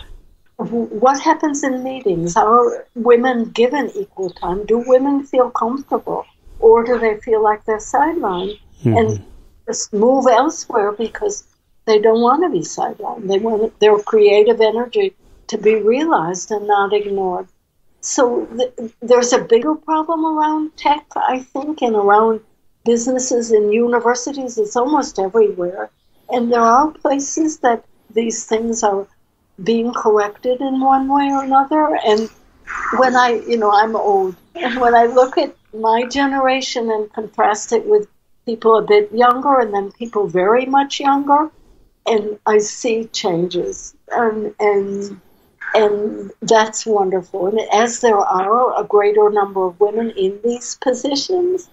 what happens in meetings? Are women given equal time? Do women feel comfortable? Or do they feel like they're sidelined and just move elsewhere because they don't want to be sidelined? They want their creative energy to be realized and not ignored. So there's a bigger problem around tech, I think, and around businesses and universities. It's almost everywhere. And there are places that these things are being corrected in one way or another. And when I'm old, and when I look at my generation and contrast it with people a bit younger and then people very much younger, and I see changes, and that's wonderful. And as there are a greater number of women in these positions,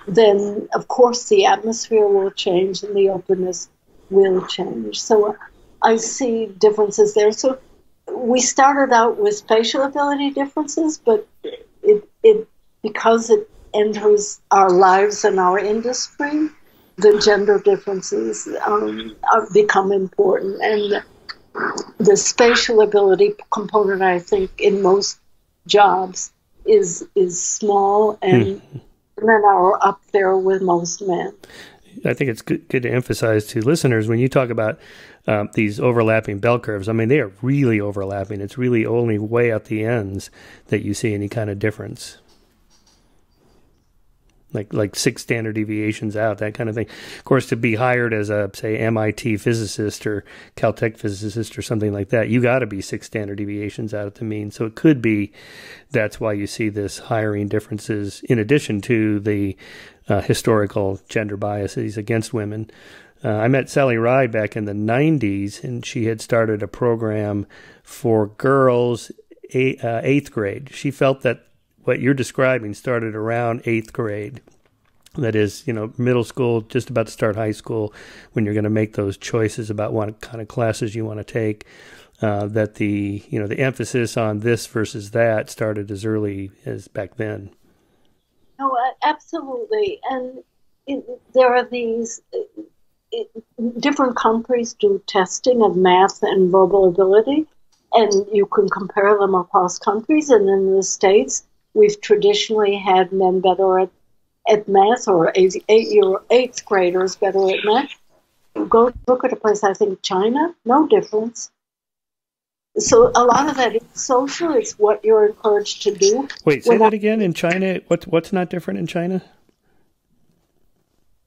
then of course the atmosphere will change and the openness will change. So I see differences there. So we started out with spatial ability differences, but it because it enters our lives and our industry, the gender differences become important. And the spatial ability component, I think, in most jobs is small, and women are up there with most men. I think it's good to emphasize to listeners, when you talk about these overlapping bell curves, I mean, they are really overlapping. It's really only way at the ends that you see any kind of difference. Like 6 standard deviations out, that kind of thing. Of course, to be hired as a, say, MIT physicist or Caltech physicist or something like that, you got to be 6 standard deviations out at the mean. So it could be that's why you see this hiring differences in addition to the historical gender biases against women. I met Sally Ride back in the 90s, and she had started a program for girls 8th grade. She felt that what you're describing started around 8th grade. That is, middle school, just about to start high school, when you're going to make those choices about what kind of classes you want to take. That the emphasis on this versus that started as early as back then. No, absolutely. And there are these different countries do testing of math and verbal ability, and you can compare them across countries. And in the States, we've traditionally had men better at math, or 8th graders better at math. Go look at a place, I think China, no difference. So a lot of that is social. It's what you're encouraged to do. Wait, say that again. In China, what's not different in China?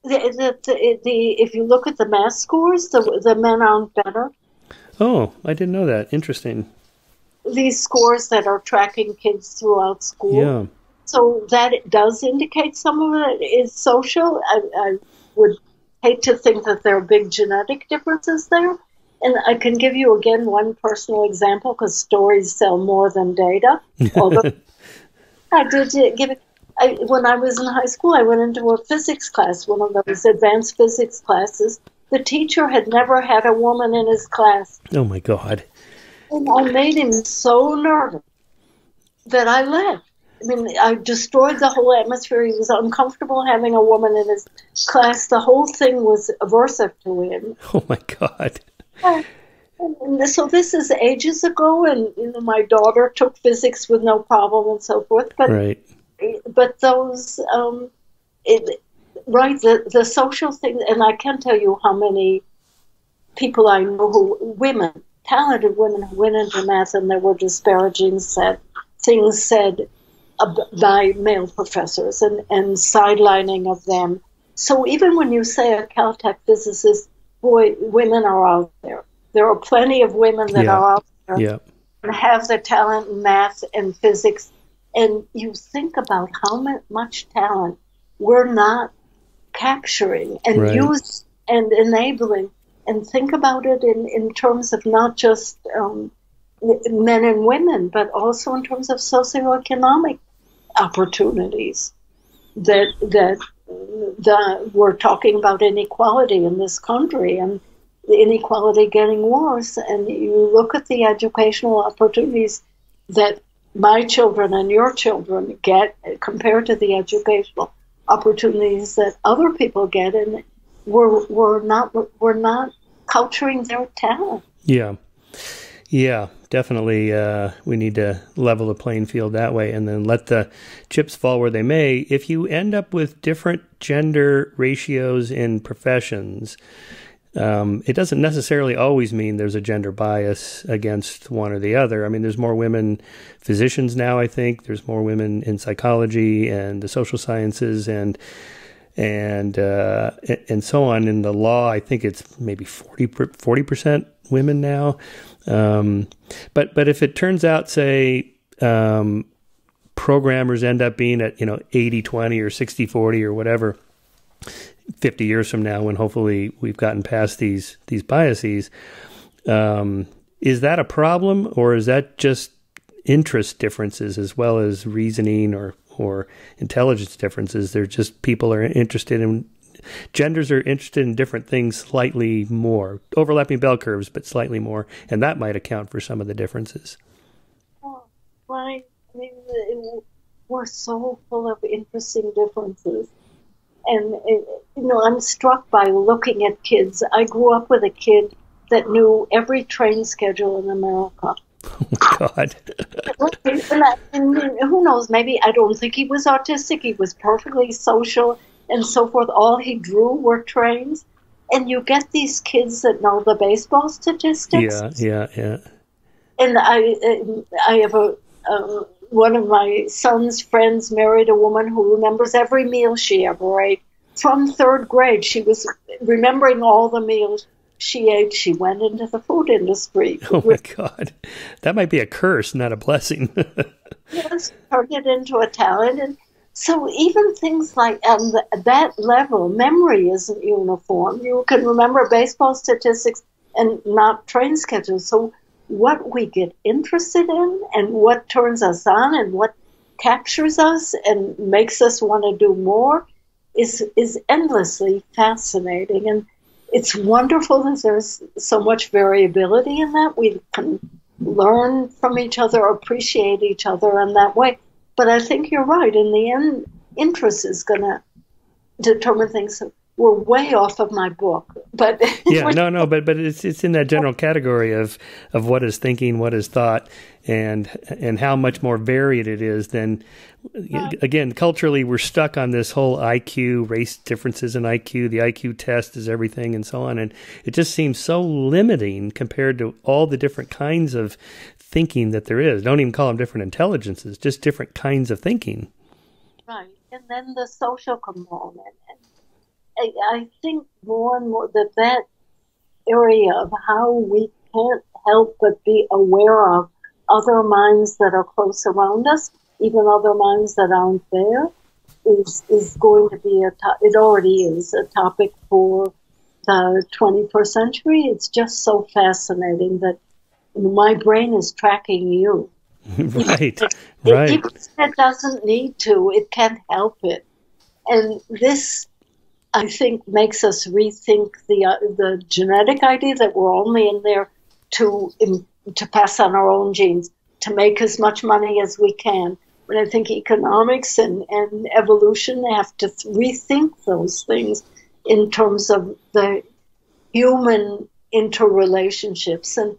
If you look at the math scores, the men aren't better. Oh, I didn't know that. Interesting. These scores that are tracking kids throughout school. Yeah. So that it does indicate some of it is social. I would hate to think that there are big genetic differences there, And I can give you again one personal example because stories sell more than data. Although I did give it. When I was in high school, I went into a physics class, one of those advanced physics classes. The teacher had never had a woman in his class. Oh, my God. And I made him so nervous that I left. I mean, I destroyed the whole atmosphere. He was uncomfortable having a woman in his class. The whole thing was aversive to him. Oh, my God. And so this is ages ago, and my daughter took physics with no problem and so forth. But right. But those, the social thing, and I can't tell you how many people I know talented women who went into math, and there were disparaging things said by male professors and sidelining of them. So even when you say a Caltech physicist, boy, women are out there. There are plenty of women that are out there and have the talent in math and physics. And you think about how much talent we're not capturing and use and enabling, and think about it in terms of not just men and women, but also in terms of socioeconomic opportunities. That we're talking about inequality in this country, and the inequality getting worse. And you look at the educational opportunities that my children and your children get compared to the educational opportunities that other people get, and we're not culturing their talent. Yeah, definitely. We need to level the playing field that way, and then let the chips fall where they may. If you end up with different gender ratios in professions, it doesn't necessarily always mean there's a gender bias against one or the other. I mean, there's more women physicians now, I think. There's more women in psychology and the social sciences and so on. In the law, I think it's maybe 40% women now. But if it turns out, say, programmers end up being at 80-20 or 60-40 or whatever, 50 years from now, when hopefully we've gotten past these biases, is that a problem, or is that just interest differences as well as reasoning or intelligence differences? They're just people are interested in genders are interested in different things slightly more, overlapping bell curves, but slightly more, and that might account for some of the differences. Oh, right. I mean, we're so full of interesting differences. And, I'm struck by looking at kids. I grew up with a kid that knew every train schedule in America. Oh, my God. And who knows, maybe, I don't think he was autistic. He was perfectly social and so forth. All he drew were trains. And you get these kids that know the baseball statistics. Yeah. And I have one of my son's friends married a woman who remembers every meal she ever ate. From third grade, she was remembering all the meals she ate. She went into the food industry. Oh, my God. That might be a curse, not a blessing. Yes, turned it into a talent. And so even things like that level, memory isn't uniform. You can remember baseball statistics and not train schedules. So what we get interested in and what turns us on and what captures us and makes us want to do more is endlessly fascinating. And it's wonderful that there's so much variability in that. We can learn from each other, appreciate each other in that way. But I think you're right. In the end, interest is going to determine things. We're way off of my book, but but it's in that general category of what is thinking, what is thought, and how much more varied it is than, again, culturally we're stuck on this whole IQ, race differences in IQ, the IQ test is everything and so on, and it just seems so limiting compared to all the different kinds of thinking that there is. Don't even call them different intelligences, just different kinds of thinking. Right, and then the social component. I think more and more that area of how we can't help but be aware of other minds that are close around us, even other minds that aren't there, is going to be it already is a topic for the 21st century. It's just so fascinating that my brain is tracking you. Right, Even right. if it doesn't need to, it can't help it. And this, I think, makes us rethink the genetic idea that we're only in there to pass on our own genes, to make as much money as we can. When I think economics and evolution have to rethink those things in terms of the human interrelationships. And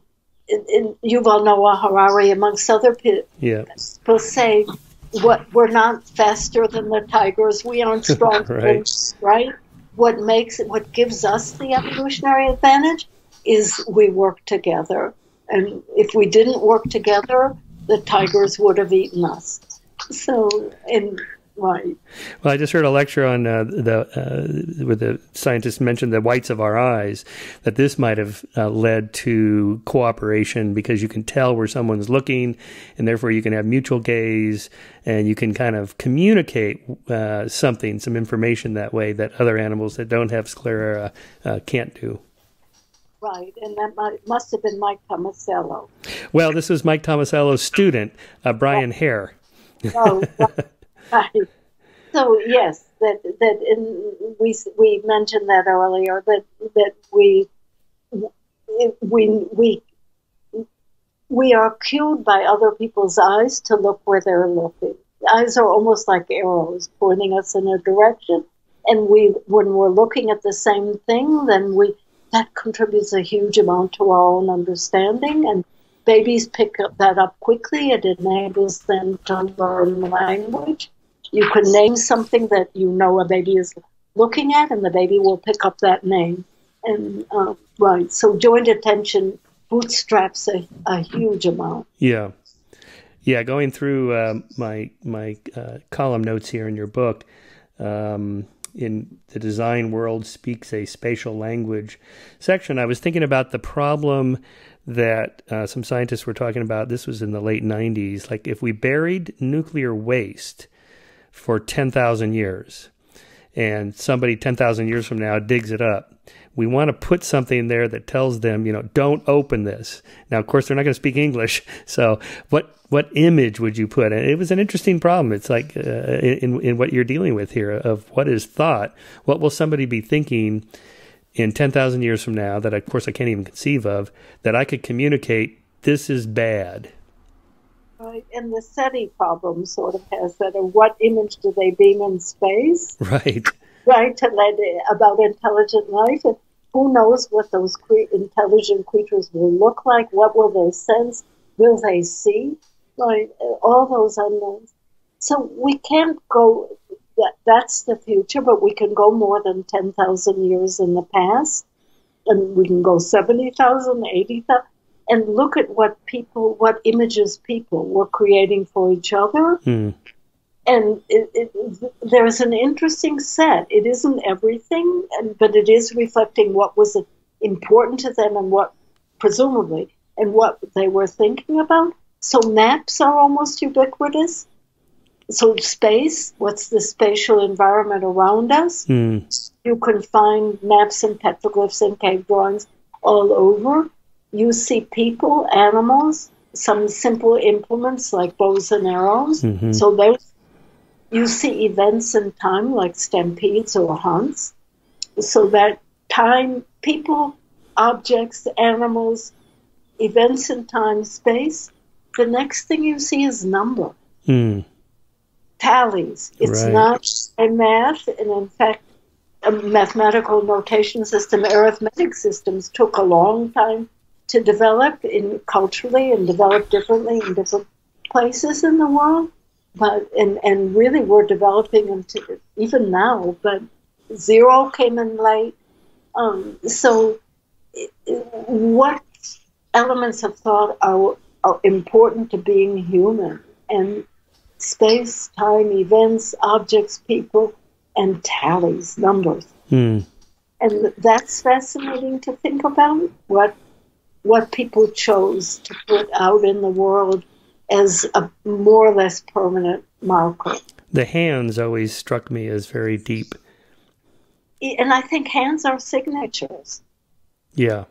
Yuval Noah Harari, amongst other people, say, we're not faster than the tigers. We aren't strong, right? What gives us the evolutionary advantage is we work together. And if we didn't work together, the tigers would have eaten us. So, right. Well, I just heard a lecture on where the scientists mentioned the whites of our eyes, that this might have led to cooperation because you can tell where someone's looking, and therefore you can have mutual gaze, and you can kind of communicate some information that way that other animals that don't have sclera can't do. Right, and that must have been Mike Tomasello. Well, this was Mike Tomasello's student, Brian Hare. Oh, right. So yes, we mentioned that earlier, that we are cued by other people's eyes to look where they're looking. The eyes are almost like arrows pointing us in a direction, and when we're looking at the same thing, then that contributes a huge amount to our own understanding, and babies pick that up quickly. It enables them to learn language. You can name something that you know a baby is looking at, and the baby will pick up that name. And right, so joint attention bootstraps a huge amount. Yeah. Going through my column notes here in your book, in the design world speaks a spatial language section, I was thinking about the problem that some scientists were talking about. This was in the late 90s. Like, if we buried nuclear waste for 10,000 years and somebody 10,000 years from now digs it up, we want to put something there that tells them, don't open this. Now, of course, they're not going to speak English. So what image would you put? And it was an interesting problem. It's like in what you're dealing with here of what is thought. What will somebody be thinking in 10,000 years from now that, of course, I can't even conceive of, that I could communicate, this is bad? Right, and the SETI problem sort of has that. Of what image do they beam in space? Right. Right, about intelligent life. And who knows what those intelligent creatures will look like? What will they sense? Will they see? Right, all those unknowns. So we can't go, that's the future, but we can go more than 10,000 years in the past. And we can go 70,000, 80,000. And look at what images people were creating for each other. And there's an interesting set. It isn't everything, but it is reflecting what was important to them and what they were thinking about. So maps are almost ubiquitous. So space, what's the spatial environment around us? You can find maps and petroglyphs and cave drawings all over. You see people, animals, some simple implements like bows and arrows. So you see events in time like stampedes or hunts. So that time, people, objects, animals, events in time, space. The next thing you see is number. Tallies. It's not a math, and in fact, a mathematical notation system, arithmetic systems took a long time to develop culturally and develop differently in different places in the world. But and really we're developing into even now, but zero came in late. So what elements of thought are important to being human? And space, time, events, objects, people, and tallies, numbers. And that's fascinating to think about, what people chose to put out in the world as a more or less permanent marker. The hands always struck me as very deep. and I think hands are signatures. Yeah.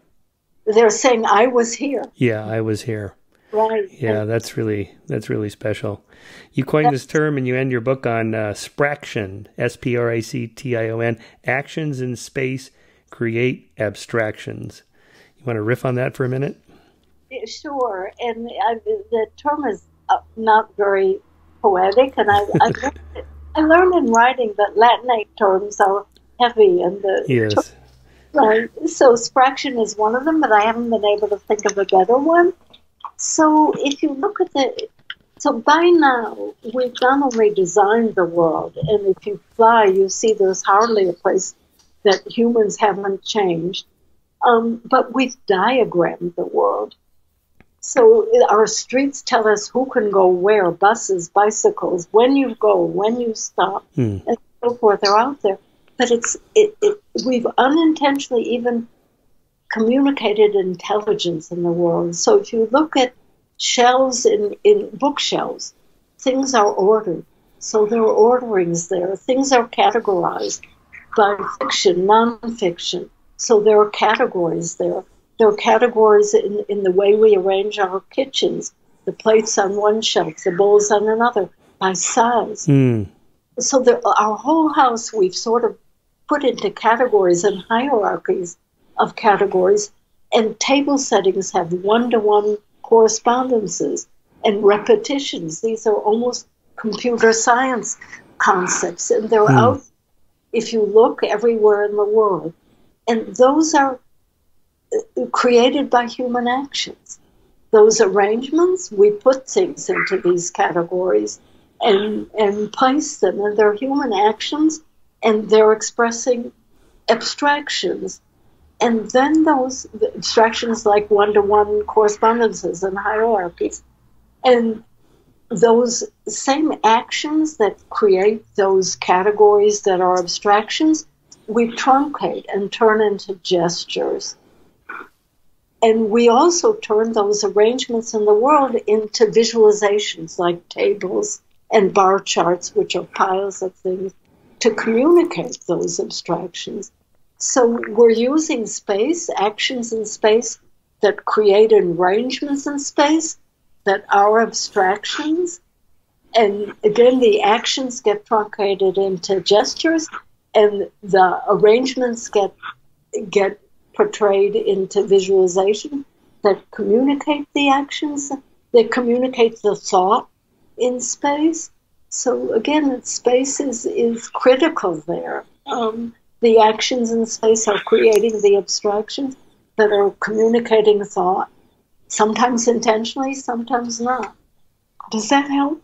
They're saying, I was here. Yeah, I was here. Right. Yeah, that's really special. You coined this term and you end your book on spraction, S-P-R-A-C-T-I-O-N, actions in space create abstractions. You want to riff on that for a minute? Sure. And the term is not very poetic, and I learned in writing that Latinate terms are heavy, and yes. Right. So spraction is one of them, but I haven't been able to think of a better one. So if you look at so by now, we've not only designed the world, and if you fly, you see there's hardly a place that humans haven't changed, but we've diagrammed the world. So our streets tell us who can go where, buses, bicycles, when you go, when you stop, and so forth are out there. But we've unintentionally even communicated intelligence in the world. So if you look at shelves in bookshelves, things are ordered. So there are orderings there. Things are categorized by fiction, nonfiction. So there are categories there. There are categories in the way we arrange our kitchens, the plates on one shelf, the bowls on another, by size. So our whole house we've sort of put into categories and hierarchies of categories, and table settings have one-to-one correspondences and repetitions. These are almost computer science concepts, and they're out if you look everywhere in the world. And those are created by human actions. Those arrangements, we put things into these categories and place them, and they're human actions, and they're expressing abstractions. And then those abstractions like one-to-one correspondences and hierarchies. And those same actions that create those categories that are abstractions, we truncate and turn into gestures. And we also turn those arrangements in the world into visualizations like tables and bar charts, which are piles of things, to communicate those abstractions. So we're using space, actions in space that create arrangements in space that are abstractions. And again, the actions get truncated into gestures, and the arrangements get portrayed into visualization that communicate the actions, that communicate the thought in space. So again, space is critical there. The actions in space are creating the abstractions that are communicating thought, sometimes intentionally, sometimes not. Does that help?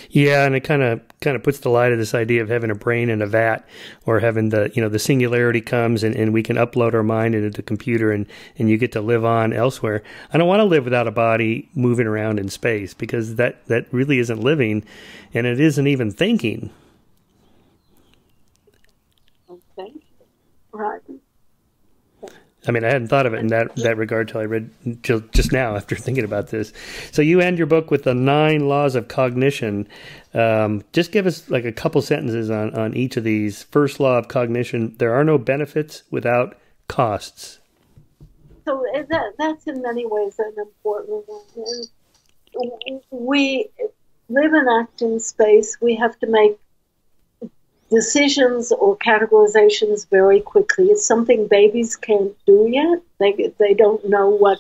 Yeah, and it kind of puts the light of this idea of having a brain in a vat, or having the singularity comes and we can upload our mind into the computer and you get to live on elsewhere. I don't want to live without a body moving around in space, because that really isn't living, and it isn't even thinking. Okay. Right. I mean, I hadn't thought of it in that regard till just now after thinking about this. So you end your book with the 9 laws of cognition. Just give us like a couple sentences on each of these. First law of cognition: there are no benefits without costs. So that's in many ways an important one. We live and act in space. We have to make decisions or categorizations very quickly. It's something babies can't do yet. They don't know what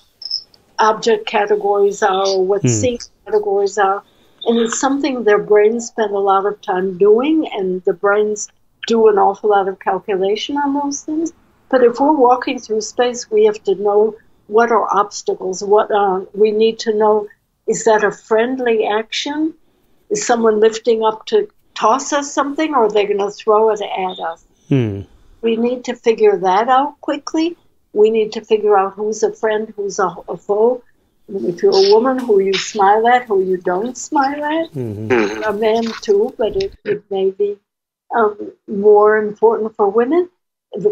object categories are or what scene categories are. And it's something their brains spend a lot of time doing, and the brains do an awful lot of calculation on those things. But if we're walking through space, we have to know what are obstacles, we need to know, is that a friendly action? Is someone lifting up to toss us something, or are they going to throw it at us? We need to figure that out quickly. We need to figure out who's a friend, who's a foe. If you're a woman, who you smile at, who you don't smile at. A man too, but it may be more important for women.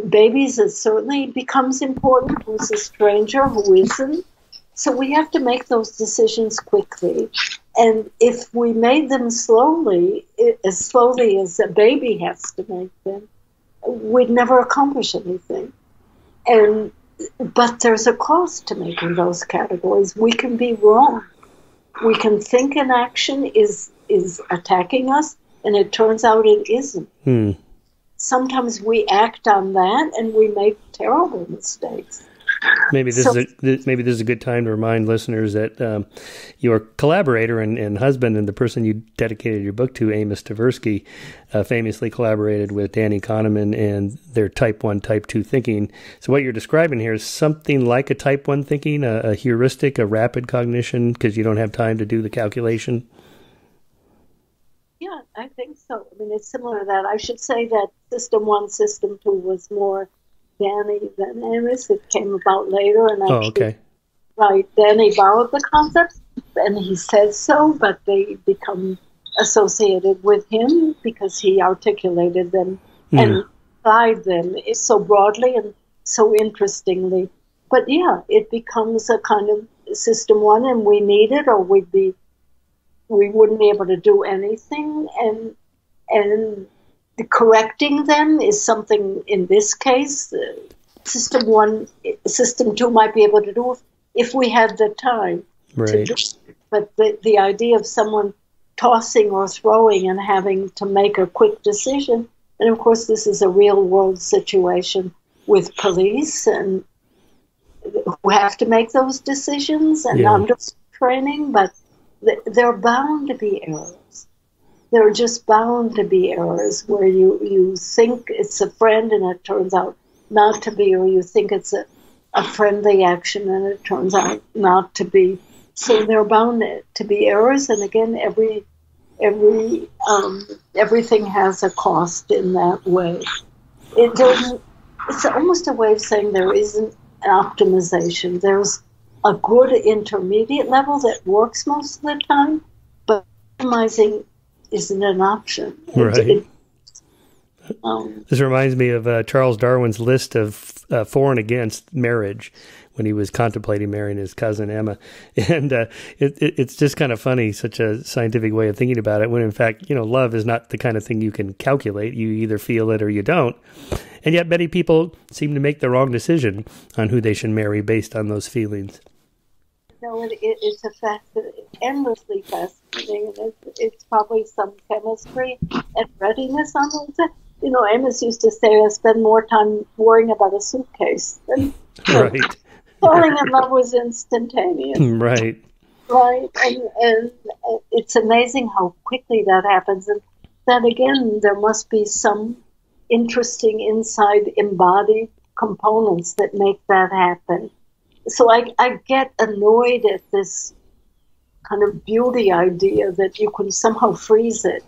Babies, it certainly becomes important. Who's a stranger, who isn't? So we have to make those decisions quickly. And if we made them slowly, as slowly as a baby has to make them, we'd never accomplish anything. But there's a cost to making those categories. We can be wrong. We can think an action is attacking us, and it turns out it isn't. Sometimes we act on that, and we make terrible mistakes. Maybe this is a good time to remind listeners that your collaborator and husband and the person you dedicated your book to, Amos Tversky, famously collaborated with Danny Kahneman and their type 1, type 2 thinking. So what you're describing here is something like a type 1 thinking, a heuristic, a rapid cognition, because you don't have time to do the calculation. Yeah, I think so. I mean, it's similar to that. I should say that System 1, System 2 was more Danny than Amos. It came about later, and actually, right, Danny borrowed the concepts, and he says so, but they become associated with him because he articulated them and applied them so broadly and so interestingly. But yeah, it becomes a kind of System 1, and we need it, or we wouldn't be able to do anything, and correcting them is something, in this case, System 1, System 2 might be able to do if we had the time to do it. But the idea of someone tossing or throwing and having to make a quick decision, and of course this is a real-world situation with police and who have to make those decisions and under training, but there are bound to be errors. There are just bound to be errors where you think it's a friend and it turns out not to be, or you think it's a friendly action and it turns out not to be. So there are bound to be errors, and again, everything has a cost in that way. It's almost a way of saying there isn't an optimization. There's a good intermediate level that works most of the time, but optimizing isn't an option. Right. This reminds me of Charles Darwin's list of for and against marriage when he was contemplating marrying his cousin Emma. And it's just kind of funny, such a scientific way of thinking about it, when in fact, love is not the kind of thing you can calculate. You either feel it or you don't. And yet many people seem to make the wrong decision on who they should marry based on those feelings. No, it's endlessly fascinating, and it's probably some chemistry and readiness on those. Amos used to say, I spend more time worrying about a suitcase than falling in love was instantaneous. Right. Right, and it's amazing how quickly that happens, and that again, there must be some interesting inside embodied components that make that happen. So I get annoyed at this kind of beauty idea that you can somehow freeze it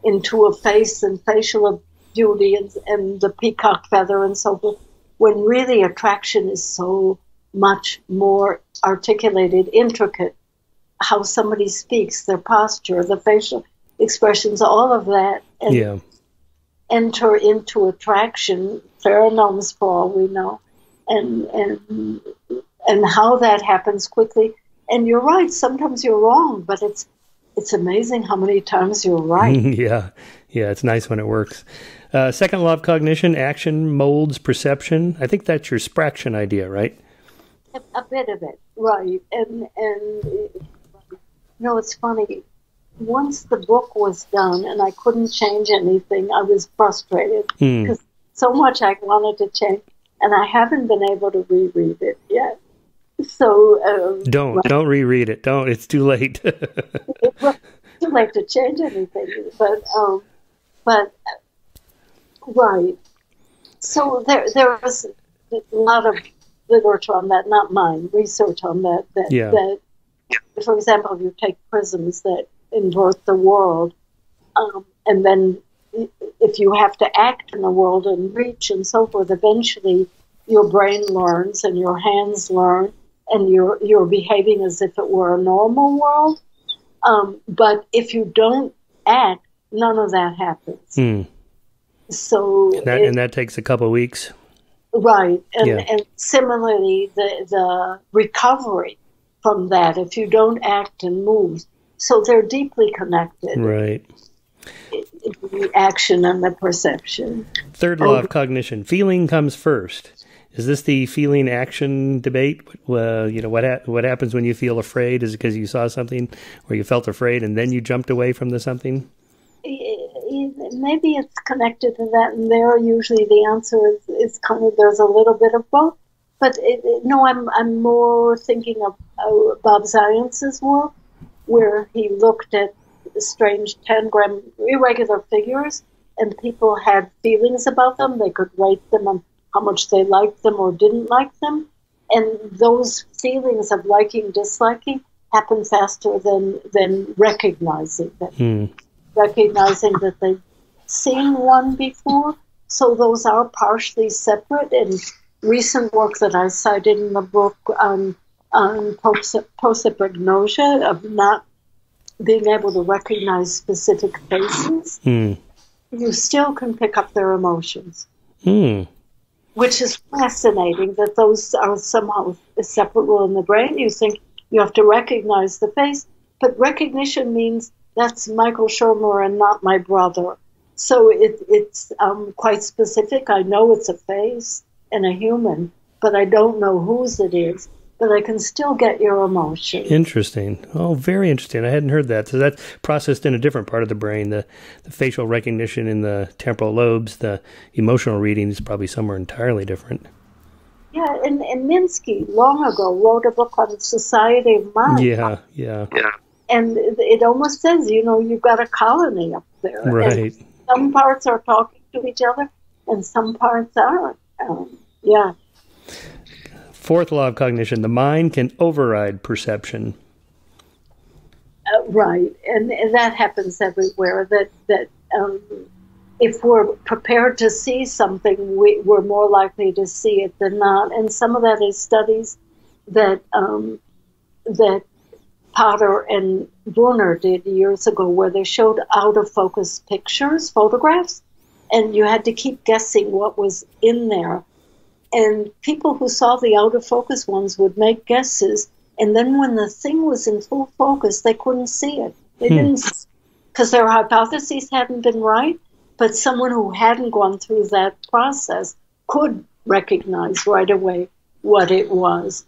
into a face and facial beauty and the peacock feather and so forth, when really attraction is so much more articulated, intricate. How somebody speaks, their posture, the facial expressions, all of that, and enter into attraction, pheromones for all we know, and how that happens quickly. And you're right, sometimes you're wrong, but it's amazing how many times you're right. Yeah, it's nice when it works. Second law of cognition, action molds perception. I think that's your Spraction idea, right? A bit of it, right. And it's funny. Once the book was done and I couldn't change anything, I was frustrated because so much I wanted to change, and I haven't been able to reread it yet. So don't reread it. Don't. It's too late. It's too late to change anything. But right. So there was a lot of literature on that, not mine, research on that. That, for example, if you take prisms that invert the world, and then if you have to act in the world and reach and so forth, eventually your brain learns and your hands learn, and you're behaving as if it were a normal world. But if you don't act, none of that happens. So and that takes a couple of weeks. Right. And similarly, the recovery from that, if you don't act and move. So they're deeply connected. Right. the action and the perception. Third law of cognition: feeling comes first. Is this the feeling action debate? What happens when you feel afraid? Is it because you saw something or you felt afraid and then you jumped away from the something? Maybe it's connected to that, and there usually the answer is kind of there's a little bit of both. But no, I'm more thinking of Bob Zience's work, where he looked at strange 10-gram irregular figures, and people had feelings about them. They could rate them on how much they liked them or didn't like them. And those feelings of liking, disliking happen faster than recognizing them. Recognizing that they've seen one before. So those are partially separate. And recent work that I cited in the book on prosopagnosia, of not being able to recognize specific faces, you still can pick up their emotions. Which is fascinating that those are somehow separable in the brain. You think you have to recognize the face, but recognition means that's Michael Shermer and not my brother. So it's quite specific. I know it's a face and a human, but I don't know whose it is. But I can still get your emotion. Interesting. Oh, very interesting. I hadn't heard that. So that's processed in a different part of the brain. The facial recognition in the temporal lobes, the emotional reading is probably somewhere entirely different. Yeah, and Minsky long ago wrote a book on Society of Mind. Yeah. And it almost says, you've got a colony up there. Right. And some parts are talking to each other, and some parts aren't. Yeah. Fourth law of cognition: the mind can override perception. Right, and that happens everywhere. That if we're prepared to see something, we're more likely to see it than not. And some of that is studies that that Potter and Brunner did years ago, where they showed out of focus pictures, photographs, and you had to keep guessing what was in there. And people who saw the out-of-focus ones would make guesses, and then when the thing was in full focus, they couldn't see it. They didn't, because their hypotheses hadn't been right, but someone who hadn't gone through that process could recognize right away what it was.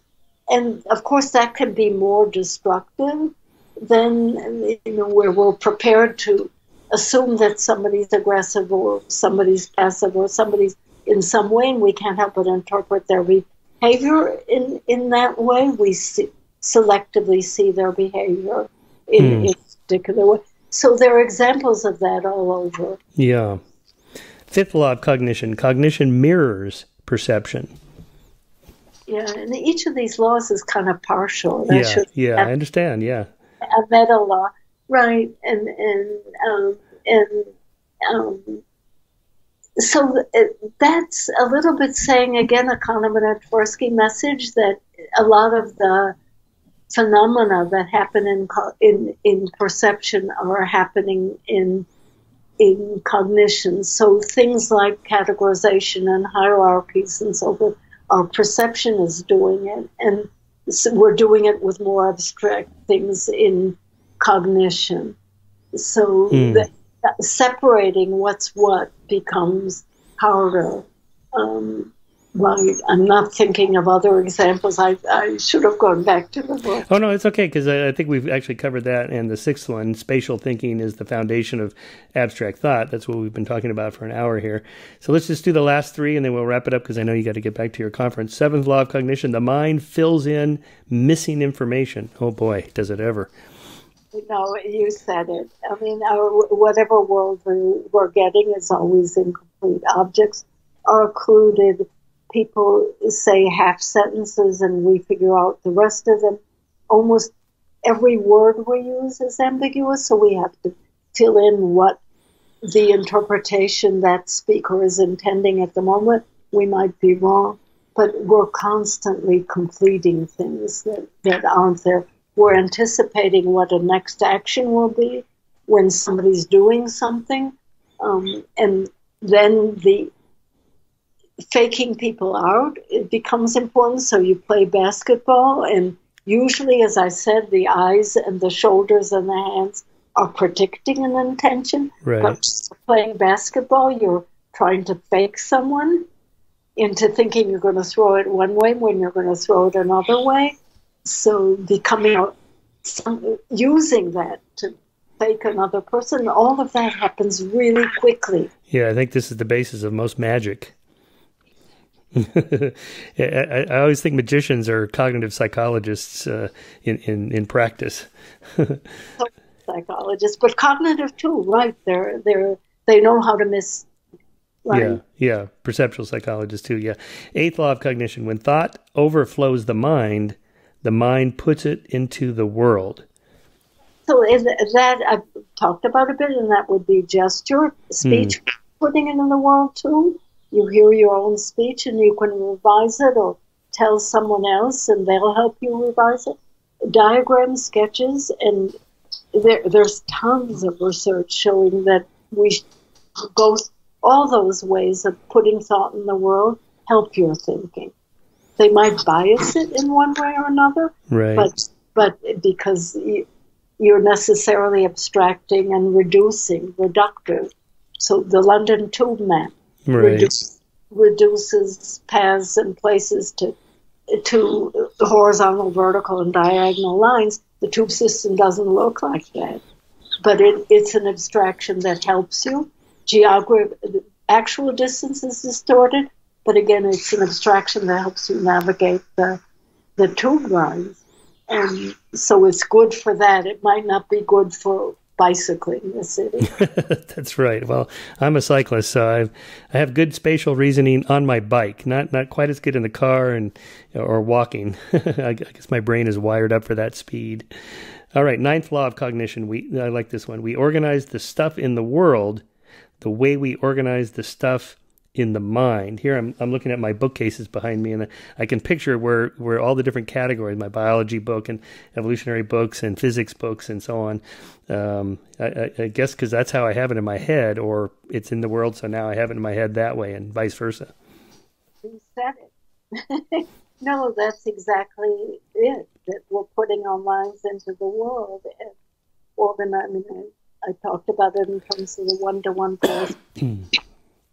And, of course, that can be more destructive than, where we're prepared to assume that somebody's aggressive or somebody's passive or somebody's in some way, and we can't help but interpret their behavior in that way. We selectively see their behavior in a particular way. So there are examples of that all over. Yeah. Fifth law of cognition: cognition mirrors perception. Yeah, and each of these laws is kind of partial. I understand. Yeah. A meta law, right? So that's a little bit saying, again, a kind of an Tversky message, that a lot of the phenomena that happen in perception are happening in cognition. So things like categorization and hierarchies and so forth, our perception is doing it, and so we're doing it with more abstract things in cognition. So separating what's what becomes harder. Right. I'm not thinking of other examples. I should have gone back to the book. Oh, no, it's okay, because I think we've actually covered that. And the sixth one, spatial thinking, is the foundation of abstract thought. That's what we've been talking about for an hour here. So let's just do the last three, and then we'll wrap it up, because I know you got to get back to your conference. Seventh law of cognition: the mind fills in missing information. Oh, boy, does it ever. No, you said it. I mean, whatever world we're getting is always incomplete. Objects are occluded. People say half sentences and we figure out the rest of them. Almost every word we use is ambiguous, so we have to fill in what the interpretation that speaker is intending at the moment. We might be wrong, but we're constantly completing things that aren't there. We're anticipating what a next action will be when somebody's doing something, and then the faking people out, it becomes important. So you play basketball, and usually, as I said, the eyes and the shoulders and the hands are predicting an intention. Right. But playing basketball, you're trying to fake someone into thinking you're going to throw it one way when you're going to throw it another way. So using that to fake another person, all of that happens really quickly. Yeah, I think this is the basis of most magic. I always think magicians are cognitive psychologists in practice. Psychologists, but cognitive too, right? They know how to miss. Right? Yeah, perceptual psychologists too. Yeah, eighth law of cognition: when thought overflows the mind puts it into the world. So that I've talked about a bit, and that would be gesture, speech, putting it in the world too. You hear your own speech and you can revise it or tell someone else and they'll help you revise it. Diagrams, sketches, and there's tons of research showing that we go all those ways of putting thought in the world help your thinking. They might bias it in one way or another, right? But because you're necessarily abstracting and reductive. So the London Tube map reduces paths and places to horizontal, vertical, and diagonal lines. The tube system doesn't look like that, but it's an abstraction that helps you. Actual distance is distorted, but again, it's an abstraction that helps you navigate the tube lines. And so it's good for that. It might not be good for bicycling in the city. That's right. Well, I'm a cyclist, so I have good spatial reasoning on my bike. Not quite as good in the car or walking. I guess my brain is wired up for that speed. All right, ninth law of cognition. I like this one. We organize the stuff in the world the way we organize the stuff in the mind. Here I'm looking at my bookcases behind me, and I can picture where all the different categories, my biology book and evolutionary books and physics books and so on. I guess because that's how I have it in my head, or it's in the world, so now I have it in my head that way, and vice versa. You said it. No, that's exactly it, that we're putting our minds into the world and organizing. I talked about it in terms of the one-to-one person.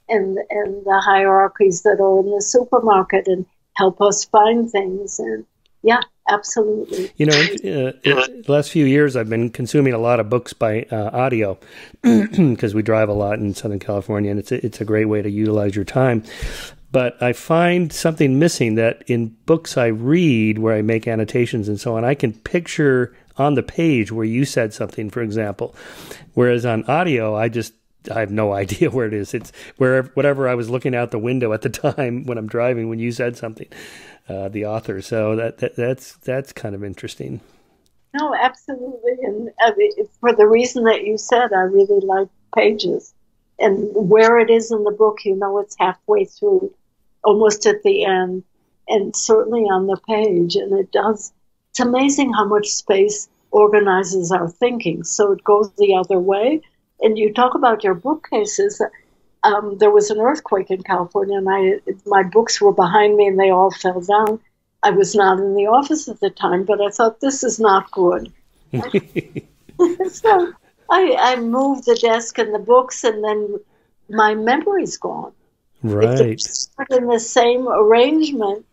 And the hierarchies that are in the supermarket and help us find things. And yeah, absolutely. You know, the last few years I've been consuming a lot of books by audio because we drive a lot in Southern California, and it's a great way to utilize your time. But I find something missing, that in books I read where I make annotations and so on, I can picture on the page where you said something, for example. Whereas on audio, I have no idea where it is. It's whatever I was looking out the window at the time when I'm driving when you said something, the author. So that's kind of interesting. No, absolutely. And for the reason that you said, I really like pages. And where it is in the book, it's halfway through, almost at the end, and certainly on the page. And it's amazing how much space organizes our thinking. So it goes the other way. And you talk about your bookcases. There was an earthquake in California, and my books were behind me, and they all fell down. I was not in the office at the time, but I thought, this is not good. So I moved the desk and the books, and then my memory's gone. Right. If they're in the same arrangement,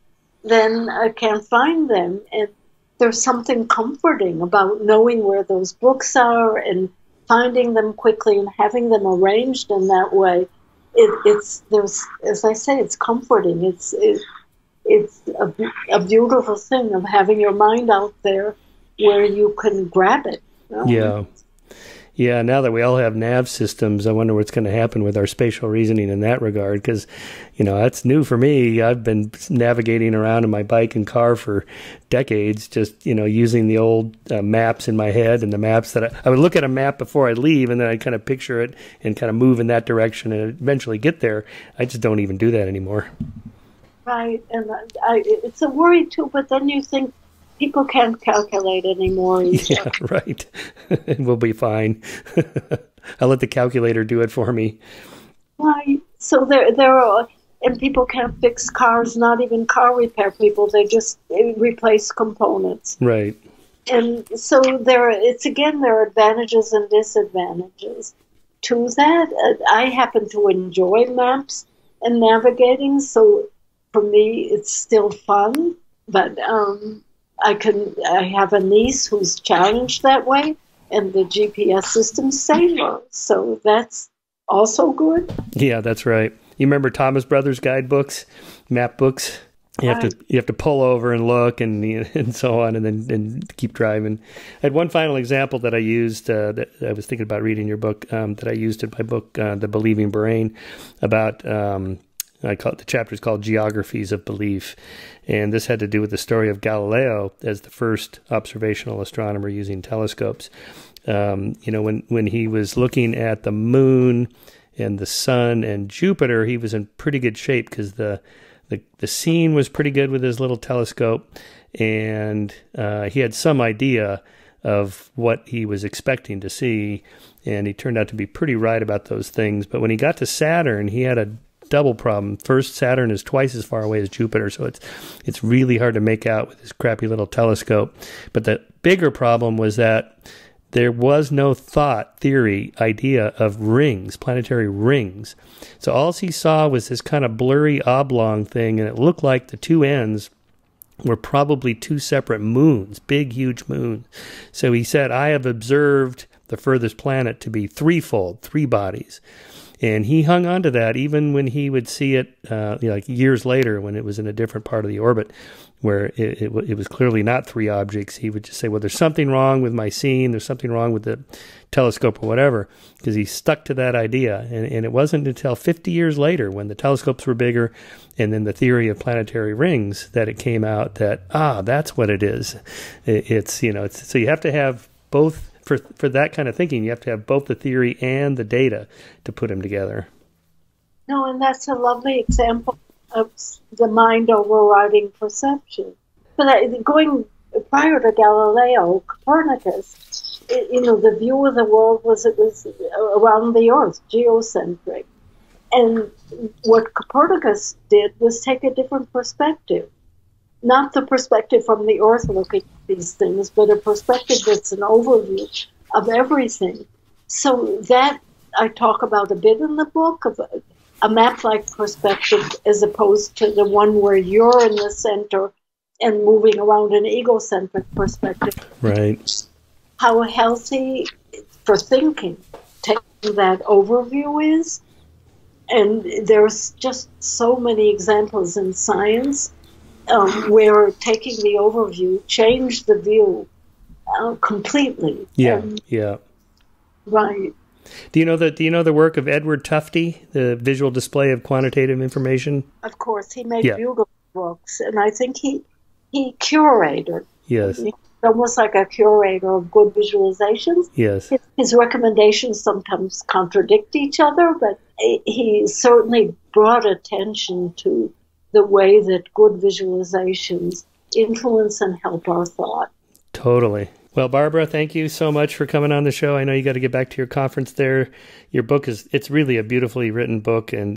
then I can't find them. And there's something comforting about knowing where those books are and finding them quickly and having them arranged in that way. As I say, it's comforting. It's a beautiful thing of having your mind out there where you can grab it. Yeah, now that we all have nav systems, I wonder what's going to happen with our spatial reasoning in that regard, because, that's new for me. I've been navigating around in my bike and car for decades, just, using the old maps in my head, and the maps that I would look at a map before I leave, and then I'd kind of picture it and kind of move in that direction and eventually get there. I just don't even do that anymore. Right, and it's a worry too, but then you think, people can't calculate anymore. Yeah, right. We'll be fine. I'll let the calculator do it for me. Right. So there are, and people can't fix cars, not even car repair people. They just replace components. Right. And so there are advantages and disadvantages to that. I happen to enjoy maps and navigating, so for me it's still fun. But I have a niece who's challenged that way, and the GPS system saved her, so that's also good. Yeah, that's right. You remember Thomas Brothers guidebooks, map books? You have to pull over and look and so on, and then keep driving. I had one final example that I used that I was thinking about reading your book that I used in my book, The Believing Brain, about I call it, the chapter is called Geographies of Belief, and this had to do with the story of Galileo as the first observational astronomer using telescopes. When he was looking at the moon and the sun and Jupiter, he was in pretty good shape because the scene was pretty good with his little telescope, and he had some idea of what he was expecting to see, and he turned out to be pretty right about those things. But when he got to Saturn, he had a double problem. First, Saturn is twice as far away as Jupiter, so it's really hard to make out with his crappy little telescope. But the bigger problem was that there was no idea of rings, planetary rings. So all he saw was this kind of blurry oblong thing, and it looked like the two ends were probably two separate moons, big, huge moons. So he said, I have observed the furthest planet to be threefold, three bodies. And he hung on to that even when he would see it like years later when it was in a different part of the orbit where it was clearly not three objects. He would just say, well, there's something wrong with my scene. There's something wrong with the telescope or whatever, because he stuck to that idea. And it wasn't until 50 years later when the telescopes were bigger and then the theory of planetary rings that it came out that, that's what it is. So you have to have both. For that kind of thinking, you have to have both the theory and the data to put them together. No, and that's a lovely example of the mind overriding perception. But going prior to Galileo, Copernicus, the view of the world was around the Earth, geocentric. And what Copernicus did was take a different perspective. Not the perspective from the Earth looking at these things, but a perspective that's an overview of everything. So that I talk about a bit in the book, of a map-like perspective as opposed to the one where you're in the center and moving around an egocentric perspective. Right. How healthy for thinking taking that overview is. And there's just so many examples in science where taking the overview changed the view completely. Yeah. Right. Do you know the work of Edward Tufte, the visual display of quantitative information? Of course, he made beautiful books, and I think he curated. Yes. He's almost like a curator of good visualizations. Yes. His recommendations sometimes contradict each other, but he certainly brought attention to the way that good visualizations influence and help our thought. Totally. Well, Barbara, thank you so much for coming on the show. I know you got to get back to your conference there. Your book it's really a beautifully written book, and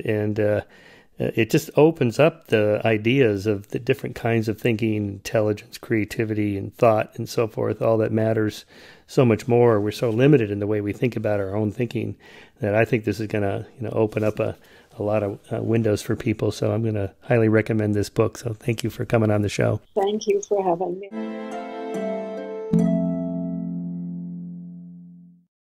it just opens up the ideas of the different kinds of thinking, intelligence, creativity, and thought, and so forth. All that matters so much more. We're so limited in the way we think about our own thinking that I think this is going to open up a lot of windows for people. So I'm going to highly recommend this book. So thank you for coming on the show. Thank you for having me.